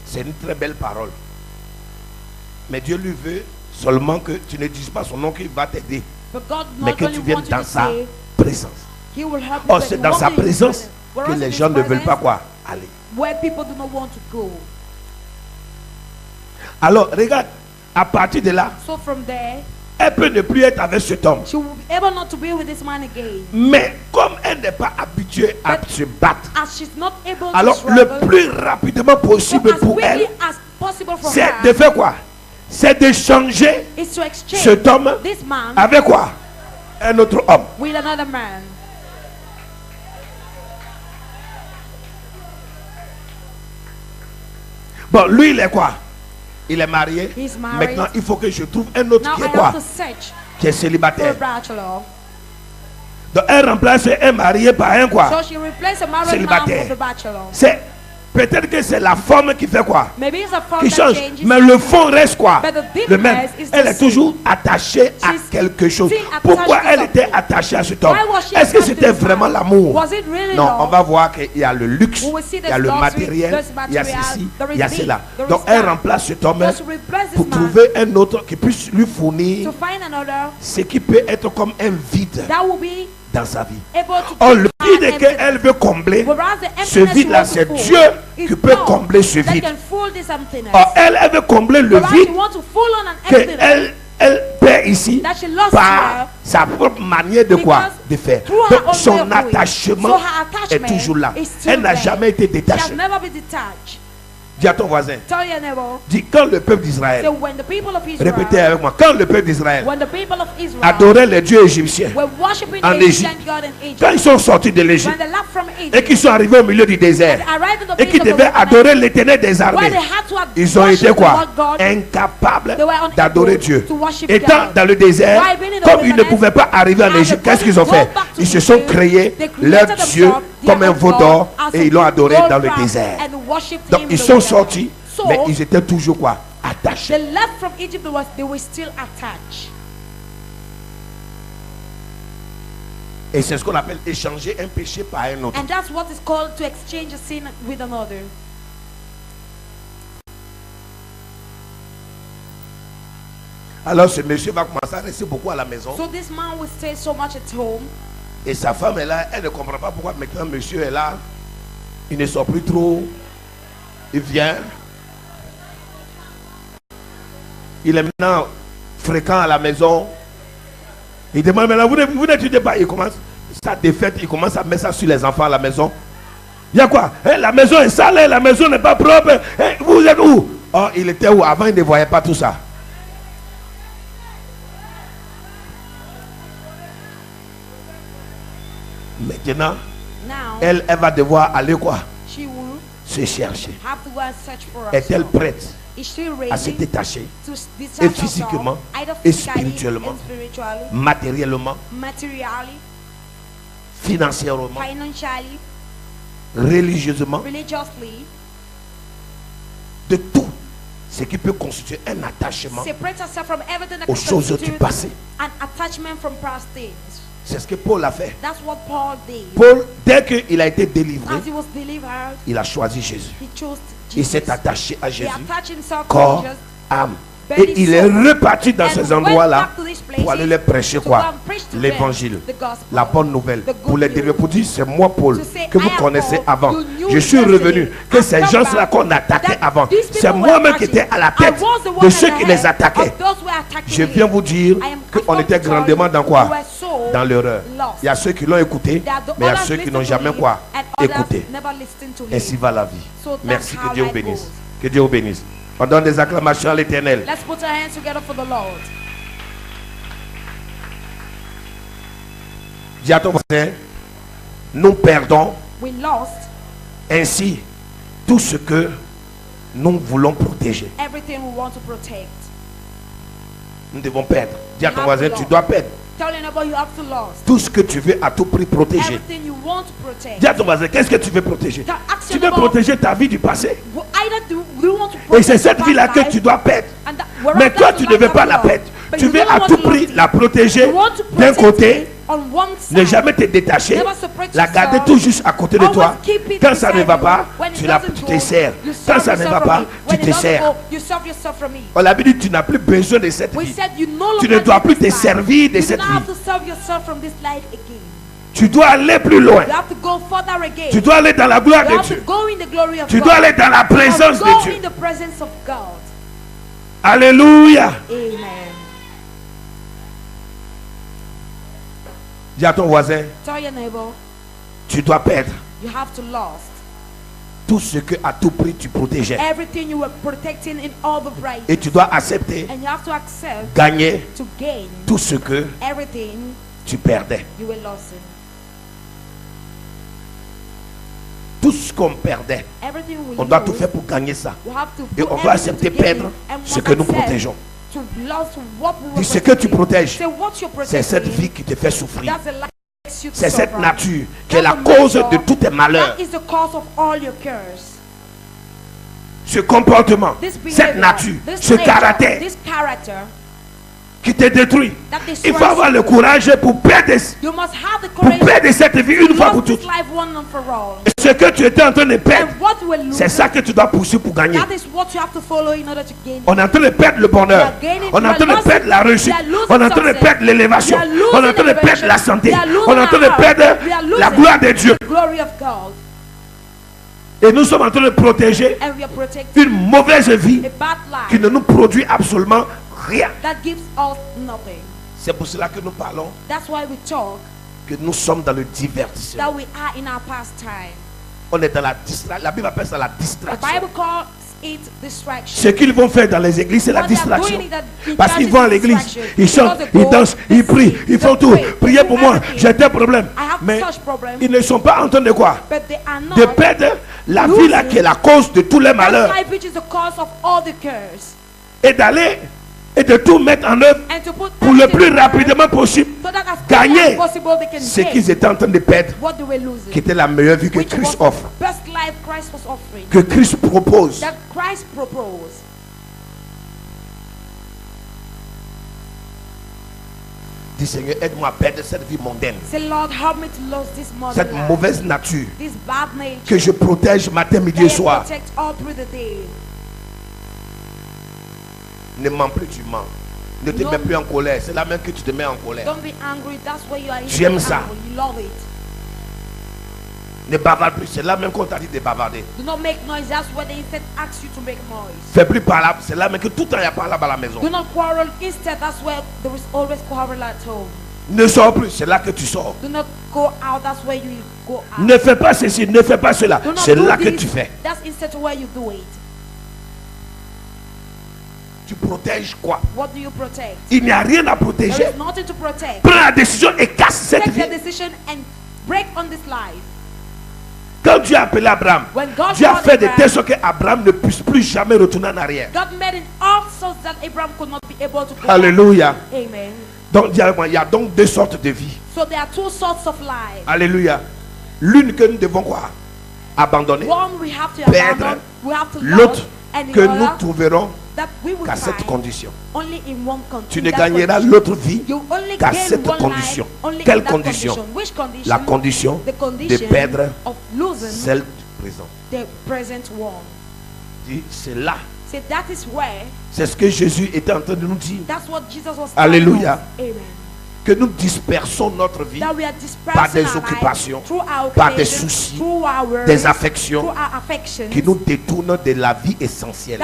C'est une très belle parole. Mais Dieu lui veut seulement que tu ne dises pas son nom qu'il va t'aider. Mais que tu viennes dans sa présence. Oh, c'est dans sa présence que les gens ne veulent pas quoi aller. Where people do not want to go. Alors, regarde, à partir de là, so from there, elle peut ne plus être avec cet homme. She will be able not to be with this man again. Mais comme elle n'est pas habituée à se battre, as she's not able alors to struggle, le plus rapidement possible so pour elle, for c'est her, de faire quoi? C'est de changer cet homme avec quoi? Un autre homme. With another man. Bon, lui il est quoi? Il est marié. Maintenant il faut que je trouve un autre qui est quoi? Qui est célibataire. Donc elle remplace un marié par un quoi? So she replaces a married célibataire. Man with a bachelor. C'est peut-être que c'est la forme qui fait quoi? Maybe it's a form qui change, mais le fond reste quoi? Le même. Elle est toujours attachée à quelque chose. Pourquoi elle était attachée à cet homme? Est-ce que c'était vraiment l'amour? Really non, on va voir qu'il y a le luxe, il y a le matériel, il y a ceci, il y a cela. Donc elle remplace cet homme pour trouver un autre qui puisse lui fournir ce qui peut être comme un vide dans sa vie. Or, le vide qu'elle veut combler, ce vide-là, c'est Dieu qui peut combler ce vide. Or, elle veut combler le vide qu'elle perd ici par sa propre manière de quoi? De faire. Donc, son attachement est toujours là. Elle n'a jamais été détachée. Dis à ton voisin. Dis, quand le peuple d'Israël, répétez avec moi, quand le peuple d'Israël adorait les dieux égyptiens en Égypte, quand ils sont sortis de l'Égypte et qu'ils sont arrivés au milieu du désert et qu'ils devaient adorer l'Éternel des armées, ils ont été quoi? Incapables d'adorer Dieu. Étant dans le désert, comme ils ne pouvaient pas arriver en Égypte, qu'est-ce qu'ils ont fait? Ils se sont créés leur Dieu comme un veau d'or et ils l'ont adoré dans le désert. Donc ils sont sortis, mais ils étaient toujours quoi? Attachés. Et c'est ce qu'on appelle échanger un péché par un autre. And that's what is called to exchange a sin with another. Alors ce monsieur va commencer à rester beaucoup à la maison. So this man will stay so much at home. Et sa femme est là, elle ne comprend pas pourquoi maintenant monsieur est là. Il ne sort plus trop. Il vient. Il est maintenant fréquent à la maison. Il demande maintenant, vous n'étudiez pas. Il commence sa défaite, il commence à mettre ça sur les enfants à la maison. Il y a quoi? La maison est sale, la maison n'est pas propre. Vous êtes où? Oh, il était où? Avant, il ne voyait pas tout ça. Maintenant, elle va devoir aller quoi? Se chercher. Est-elle prête à se détacher et physiquement et spirituellement, matériellement, financièrement, religieusement, de tout ce qui peut constituer un attachement aux choses du passé. C'est ce que Paul a fait. Paul, dès qu'il a été délivré, il a choisi Jésus. Il s'est attaché à Jésus, corps, âme. Et il est reparti dans ces endroits-là pour aller les prêcher quoi? L'évangile, la bonne nouvelle. Pour les dire, pour dire, c'est moi Paul, que vous connaissez avant. Je suis revenu, que ces gens-là qu'on attaquait avant, c'est moi-même qui étais à la tête de ceux qui les attaquaient. Je viens vous dire qu'on était grandement dans quoi? Dans l'erreur. Il y a ceux qui l'ont écouté, mais il y a ceux qui n'ont jamais quoi? Écouté. Ainsi va la vie. Merci, que Dieu vous bénisse. Que Dieu vous bénisse. On donne des acclamations à l'Éternel. Let's put our hands together for the Lord. Dis à ton voisin, nous perdons We lost ainsi tout ce que nous voulons protéger. everything we want to protect. Nous devons perdre. Dis à ton voisin, tu dois perdre. Tell your neighbor you have to lose tout ce que tu veux à tout prix protéger. everything you want to protect. Dis à ton voisin, qu'est-ce que tu veux protéger? Ask Tu your veux neighbor, protéger ta vie du passé. either do you want to Et protect c'est cette your vie-là past que life, tu dois perdre. and whereas Mais toi, that's tu the ne veux life pas that la you love. perdre. But Tu you veux don't à want tout to prix lose la it. protéger You want to d'un protect côté, it on one ne side. jamais te détacher, Never separate la garder yourself. tout juste à côté de toi. Always keep it Quand ça ne beside va you. pas, When it tu doesn't te go, sers. you Quand serve ça ne va yourself pas, from it. tu When it te doesn't sers. go, you serve yourself from it. On a dit tu n'as plus besoin de cette We vie. said you no Tu longer ne dois need plus this te life. servir de You cette do not have vie. to serve yourself from this life again. Tu dois aller plus loin. You have to go further again. Tu dois aller dans la gloire You de have to Dieu. go in the glory of Tu God. dois aller dans la You have to présence go de Dieu. in the presence of God. Alléluia. Amen. Dis à ton voisin, Tell your neighbor, tu dois perdre you have to lose tout ce que à tout prix tu protégeais. everything you were protecting in all the price. Et tu dois accepter, And you have to accept gagner to gain tout ce que everything tu perdais. you were losing. Tout ce qu'on perdait, Everything we on doit lose, tout faire pour gagner ça. we have to Et put on doit everything accepter to gain perdre and ce what que nous accept protégeons. to lose what we were Dis ce que tu protecting. protèges, Say what you're c'est cette protecting. vie qui te fait souffrir. That's the life that makes you C'est cette suffer. nature qui est That's la the cause nature de tous tes malheurs. That is the cause of all your curse. Ce comportement, This cette behavior, nature, this ce nature, caractère this character qui te détruit. that Il destroys faut avoir le you. courage pour perdre You must have the courage cette vie une to fois pour lose this toutes. life one and for all. Ce que tu étais en train de perdre, And what you will lose, c'est ça que tu dois poursuivre pour gagner. that is what you have to follow in order to gain. On est en train de perdre le bonheur. On est en train de perdre la réussite. On est en train de perdre l'élévation. On est en train de perdre la santé. On est en train de perdre la gloire de Dieu. Glory of God. Et nous sommes en train de protéger And we are protecting une mauvaise vie a bad qui life ne nous produit absolument rien. that gives us nothing. C'est pour cela que nous parlons That's why we talk que nous sommes dans le divertissement. that we are in our pastime. On est dans la distraction. La Bible appelle ça la The distraction. Bible calls it distraction. Ce qu'ils vont faire dans les églises, c'est la What they are distraction. doing is that in Parce qu'ils church vont à is l'église, distraction. ils chantent, Because they ils go, dansent, they ils prient, sing, ils font they tout. pray, Priez they pour do moi, everything. j'ai tel problème. I have Mais such problem. ils ne sont pas en train de quoi? But they are not De perdre la vie là qui est la cause de tous les that malheurs. life which is the cause of all the curse. Et d'aller et de tout mettre en œuvre And to put pour le everything plus in rapidement possible so that as gagner quickly as possible they can ce gain qu'ils étaient en train de perdre, what they were losing. qui était la meilleure vie que Which Christ was offre, the best life Christ was offering. que Christ propose. That Christ proposed. Dis Seigneur, aide-moi à perdre cette vie mondaine, Say, Lord, help me to lose this modern cette life, mauvaise nature this bad nature que je protège matin, midi that et I soir. protect all through the day. Ne mens plus, tu mens. Ne te Non. mets plus en colère. C'est là même que tu te mets en colère. Don't be angry. That's why you are J'aime easily ça. angry. You love it. Ne bavarde plus. C'est là même qu'on t'a dit de bavarder. Do not make noise. That's why they said ask you to make noise. Fais plus parlable. C'est là même que tout le temps il y a parlable à la maison. Do not quarrel. Instead, that's where there is always quarrel at home. Ne sors plus. C'est là que tu sors. Do not go out. That's where you go out. Ne fais pas ceci. Ne fais pas cela. Do not C'est do là que this. tu fais. That's instead where you do it. Tu protèges quoi? What do you protect? Il n'y a rien à There protéger. is nothing to protect. Prends la décision et casse cette Take the vie. decision and break on this life. Quand Dieu a appelé Abraham, When God Dieu a called fait de Abraham, telle sorte qu'Abraham ne puisse plus jamais retourner en arrière. God made it all so that Abraham could not be able to go back. Alléluia. Amen. Donc dis avec moi, il y a donc deux sortes de vie. So there are two sorts of life. Alléluia. L'une que nous devons quoi? Abandonner. One we have to Perdre. abandon, we have to L'autre love, and the que nous other trouverons that we will qu'à cette find condition. only in one condition. Tu ne gagneras l'autre vie You only qu'à gain cette one condition. life, only Quelle in that condition? Which condition? La condition The de condition perdre of losing celle du présent. the present one. Dis, c'est là C'est ce que Jésus était en train de nous dire. Alléluia. Que nous dispersons notre vie par des occupations, par des soucis, des affections qui nous détournent de la vie essentielle,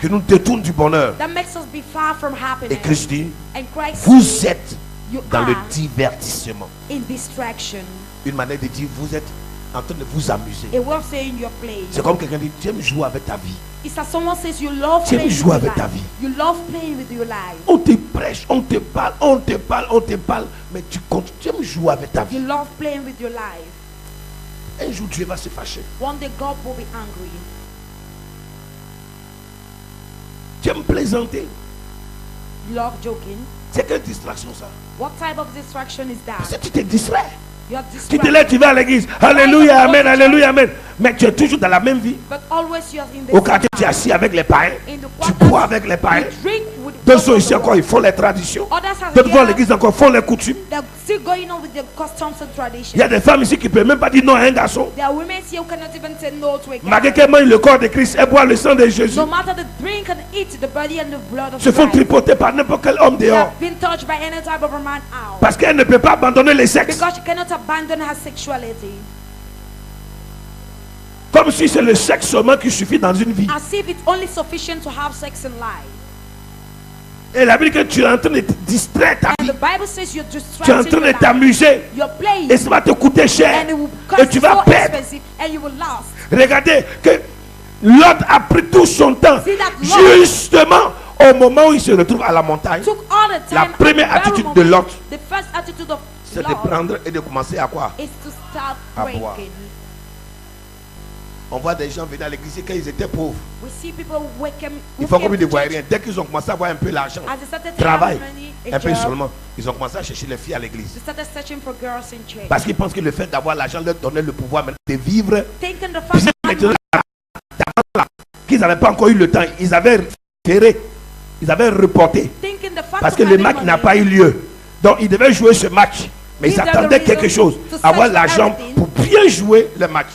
qui nous détournent du bonheur. Et Christ dit, vous êtes dans le divertissement. Une manière de dire, vous êtes en train de vous amuser. C'est comme quelqu'un dit, tu aimes jouer avec ta vie. Tu aimes jouer avec ta vie. On te prêche, on te parle, on te parle, on te parle, mais tu aimes jouer avec ta vie. Un jour Dieu va se fâcher. Tu aimes plaisanter. C'est quelle distraction ça? Parce que tu te distrais. Tu te lèves, tu vas à l'église. Alléluia, amen, alléluia, amen. Mais tu es toujours dans la même vie. Au quartier, tu es assis avec les païens. Tu bois avec les païens. D'autres sont ici encore, ils font les traditions. D'autres vont à l'église encore, font les coutumes. Il y a des femmes ici qui ne peuvent même pas dire non à un garçon. Malgré qu'elles mangent le corps de Christ, elles boivent le sang de Jésus. Se font tripoter par n'importe quel homme dehors. Parce qu'elle ne peut pas abandonner le sexe. Comme si c'est le sexe seulement qui suffit dans une vie. Et la Bible dit que tu es en train de te distraire ta vie. Tu es en train de t'amuser. Et ça va te coûter cher. Et tu vas perdre. Regardez que Lot a pris tout son temps. Justement au moment où il se retrouve à la montagne. La première attitude de Lot, c'est de prendre et de commencer à quoi? À boire. On voit des gens venir à l'église quand ils étaient pauvres. Ils font comme ils ne voyaient rien. Dès qu'ils ont commencé à avoir un peu l'argent, travail, un peu seulement, ils ont commencé à chercher les filles à l'église. Parce qu'ils pensent que le fait d'avoir l'argent leur donnait le pouvoir de vivre. Qu'ils n'avaient pas encore eu le temps. Ils avaient ferré. Ils avaient reporté. Parce que le match n'a pas eu lieu. Donc ils devaient jouer ce match. Mais ils attendaient quelque chose. Avoir l'argent pour bien jouer le match.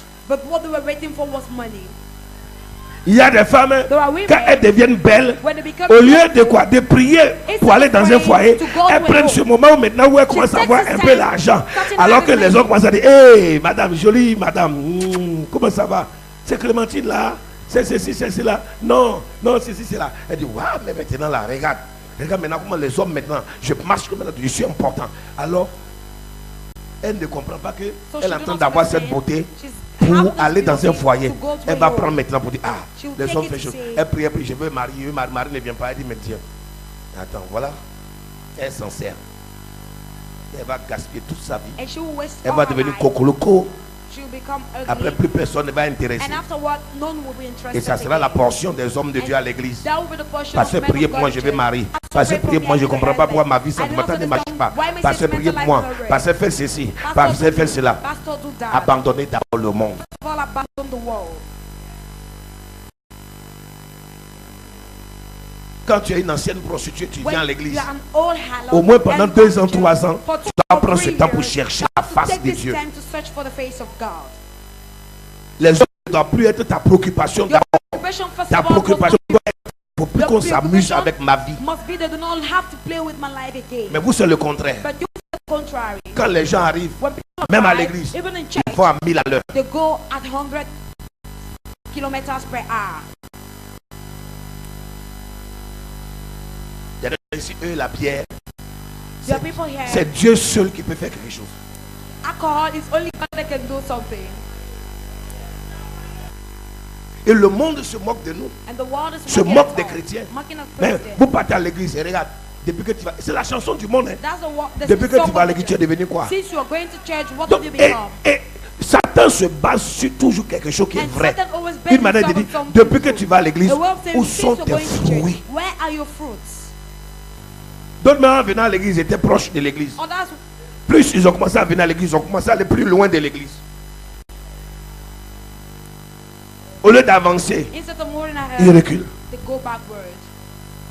Il y a des femmes, quand elles deviennent belles, au lieu de quoi? De prier pour aller dans un foyer, elles prennent ce moment maintenant où elles commencent à avoir un peu d'argent. Alors que les autres commencent à dire, hey, madame, jolie madame, comment ça va? C'est Clémentine là? C'est ceci, c'est cela. Non, non, c'est ceci, c'est là. Elle dit, waouh, mais maintenant là, regarde. Regarde maintenant comment les hommes maintenant, je marche comme maintenant, je suis important. Alors, elle ne comprend pas qu'elle est en train d'avoir cette beauté pour aller dans un foyer. Elle va prendre maintenant pour dire, ah, les hommes font chose. Elle prie, je veux marier, ma mari ne vient pas. Elle dit, mais tiens, attends, voilà, elle est sincère. Elle va gaspiller toute sa vie. Elle va devenir cocoloco. Après, plus personne ne va intéresser. Et ça sera la portion des hommes de Dieu à l'église. Parce que priez pour moi, je vais marier. Parce que priez pour moi, je ne comprends pas pourquoi ma vie sentimentale ne marche pas. Parce que priez pour moi. Parce que faites ceci. Parce que faites cela. Abandonnez d'abord le monde. Quand tu es une ancienne prostituée, tu viens à l'église. Au moins pendant 2 ans, 3 ans, tu dois prendre ce temps pour chercher la face de Dieu. Les hommes ne doivent plus être ta préoccupation d'abord. Ta préoccupation doit être pour plus qu'on s'amuse avec ma vie. Mais vous, c'est le contraire. Quand les gens arrivent, même à l'église, ils vont à 1000 à l'heure. Ici, eux, la bière, c'est Dieu seul qui peut faire quelque chose. Et le monde se moque de nous, se moque des chrétiens. Mais vous partez à l'église et regarde, depuis que tu vas, c'est la chanson du monde. Hein. Depuis que tu vas à l'église, tu es devenu quoi? Donc, et Satan se base sur toujours quelque chose qui est vrai. Une manière de dire, depuis que tu vas à l'église, où sont tes fruits? D'autres maintenant venant à l'église étaient proches de l'église. Plus ils ont commencé à venir à l'église, ils ont commencé à aller plus loin de l'église. Au lieu d'avancer, ils reculent.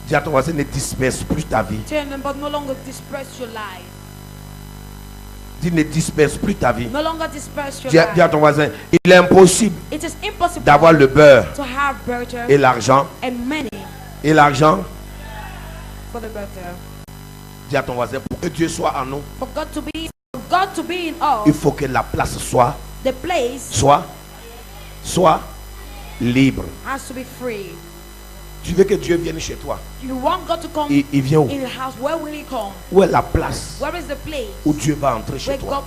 Dis à ton voisin, ne disperse plus ta vie. Dis, ne disperse plus ta vie. No longer disperse your Dis à ton voisin, il est impossible d'avoir le beurre et l'argent. Et l'argent. Dis à ton voisin, pour que Dieu soit en nous, il faut que la place soit libre. Tu veux que Dieu vienne chez toi. Il vient où? Où est la place où Dieu va entrer chez toi?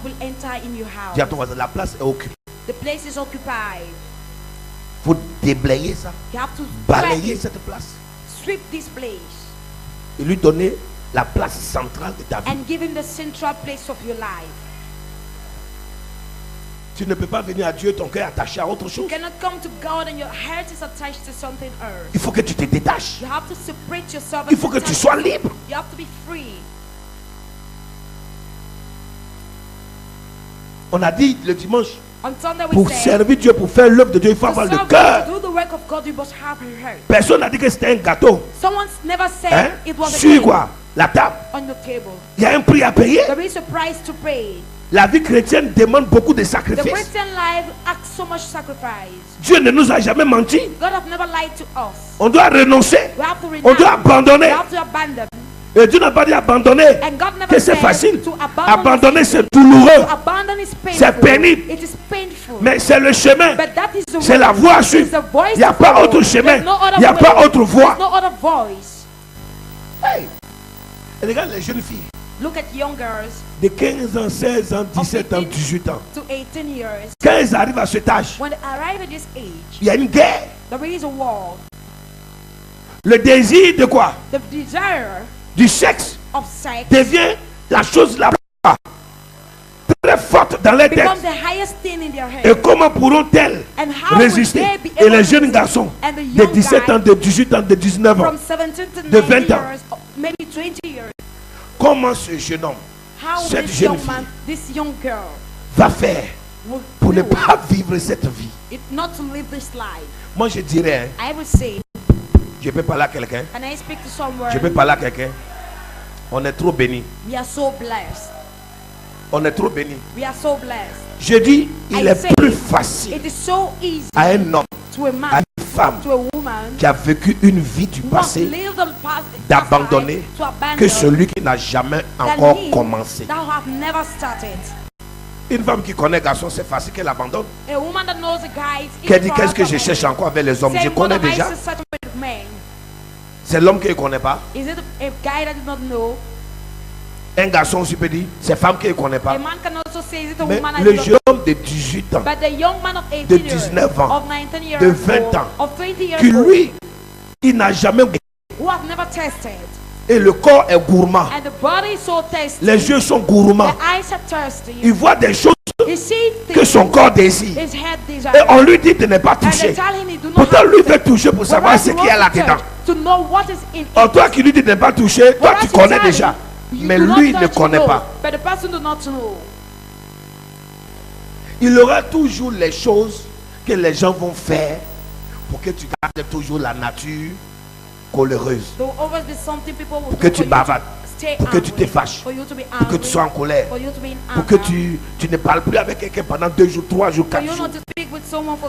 Dis à ton voisin, la place est occupée. Il faut déblayer ça. Balayer cette place. Et lui donner la place centrale de ta vie. Tu ne peux pas venir à Dieu ton cœur attaché à autre chose. Il faut que tu te détaches. Il faut que tu sois libre. On a dit le dimanche, pour servir Dieu, pour faire l'œuvre de Dieu, il faut avoir le cœur. Personne n'a dit que c'était un gâteau. Hein? Sur quoi? La table. Il y a un prix à payer. La vie chrétienne demande beaucoup de sacrifices. Dieu ne nous a jamais menti. On doit renoncer. On doit abandonner. Et Dieu n'a pas dit abandonner que c'est facile. Abandonner, c'est douloureux. C'est pénible. Mais c'est le chemin. C'est la voie à suivre. Il n'y a pas autre chemin. Il n'y a pas autre voie. Hey. Et regarde les jeunes filles. Look at young girls de 15 ans, 16 ans, 17 ans, 18 ans. To 18 years. Quand elles arrivent à cet âge, when they arrive at this age, il y a une guerre. There is a war. Le désir de quoi? The desire du sexe of sex devient la chose la plus très forte dans les têtes. Et comment pourront-elles résister? Et les jeunes garçons de 17 ans, de 18 ans, de 19 ans, de 20 ans, maybe 20 years. Comment ce jeune homme, cette jeune fille va faire pour ne pas vivre cette vie? Moi je dirais, je peux parler à quelqu'un. Je peux parler à quelqu'un. On est trop béni. On est trop béni. Je dis, il est plus facile à un homme, à une femme qui a vécu une vie du passé d'abandonner que celui qui n'a jamais encore commencé. Une femme qui connaît garçon, c'est facile qu'elle abandonne. Qu'elle dit, qu'est-ce que je cherche encore avec les hommes? Je connais déjà. C'est l'homme qui ne connaît pas. Un garçon aussi peut dire, c'est femme qui ne connaît pas. Mais le jeune homme de 18 ans, de 19 ans, de 20 ans, qui lui, il n'a jamais et le corps est gourmand. Les yeux sont gourmands. Il voit des choses que son corps désire. Et on lui dit de ne pas toucher. Pourtant lui veut toucher pour savoir ce qu'il y a là-dedans. Toi qui lui dis de ne pas toucher, toi tu connais déjà. Mais lui il ne connaît pas. Il aura toujours les choses que les gens vont faire pour que tu gardes toujours la nature coléreuse, pour que tu bavardes, pour que tu te fâches, pour que tu sois en colère, pour que tu ne parles plus avec quelqu'un pendant 2 jours, 3 jours, 4 jours.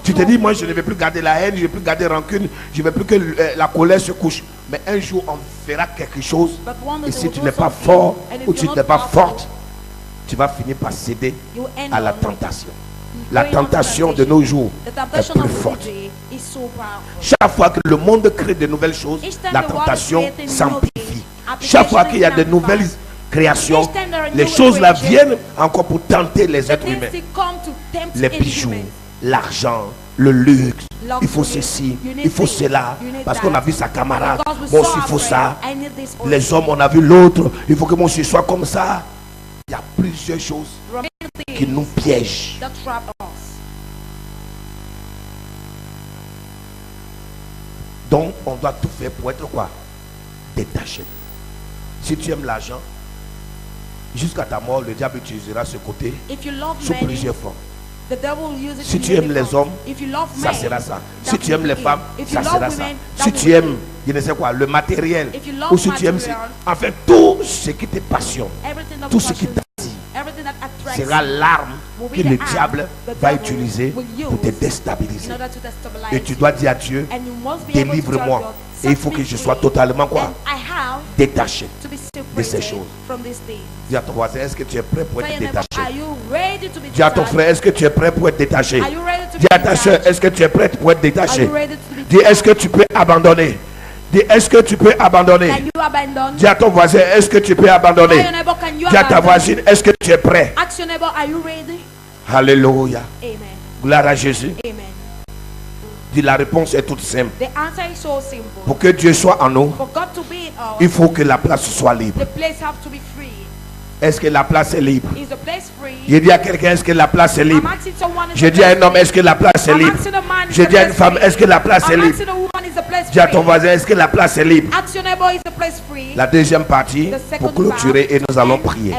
Tu te dis, moi je ne vais plus garder la haine, je ne vais plus garder rancune, je ne vais plus que la colère se couche. Mais un jour on fera quelque chose, et si tu n'es pas fort ou tu n'es pas forte, tu vas finir par céder à la tentation. La tentation de nos jours est plus forte. Chaque fois que le monde crée de nouvelles choses, la tentation s'amplifie. Chaque fois qu'il y a de nouvelles créations, les choses là viennent encore pour tenter les êtres humains. Les bijoux, l'argent, le luxe, il faut ceci, il faut cela, parce qu'on a vu sa camarade, moi aussi il faut ça. Les hommes, on a vu l'autre, il faut que moi aussi soit comme ça. Il y a plusieurs choses qui nous piègent. Donc on doit tout faire pour être quoi? Détaché. Si tu aimes l'argent, jusqu'à ta mort, le diable utilisera ce côté sous plusieurs formes. Si tu aimes les hommes, ça sera ça. Si tu aimes les femmes, ça sera ça. Si tu aimes, je ne sais quoi, le matériel, ou si tu aimes, en fait, tout ce qui te passionne, tout ce qui t'attire, sera l'arme que le diable va utiliser pour te déstabiliser. Et tu dois dire à Dieu, délivre-moi. Et il faut que je sois totalement quoi? Détaché de ces choses. Dis à ton voisin, est-ce que tu es prêt pour être détaché? Dis à ton frère, est-ce que tu es prêt pour être détaché? Dis à ta soeur, est-ce que tu es prêt pour être détaché? Dis, est-ce que tu peux abandonner? Dis, est-ce que tu peux abandonner? Dis à ton voisin, est-ce que tu peux abandonner? Dis à ta voisine, est-ce que tu es prêt? Alléluia. Gloire à Jésus. Dis, la réponse est toute simple. Pour que Dieu soit en nous, il faut que la place soit libre. Est-ce que la place est libre? Je dis à quelqu'un, est-ce que la place est libre? Je dis à un homme, est-ce que la place est libre? Je dis à une femme, est-ce que la place est libre? Dis à ton voisin, est-ce que la place est libre? La deuxième partie, pour clôturer, et nous allons prier.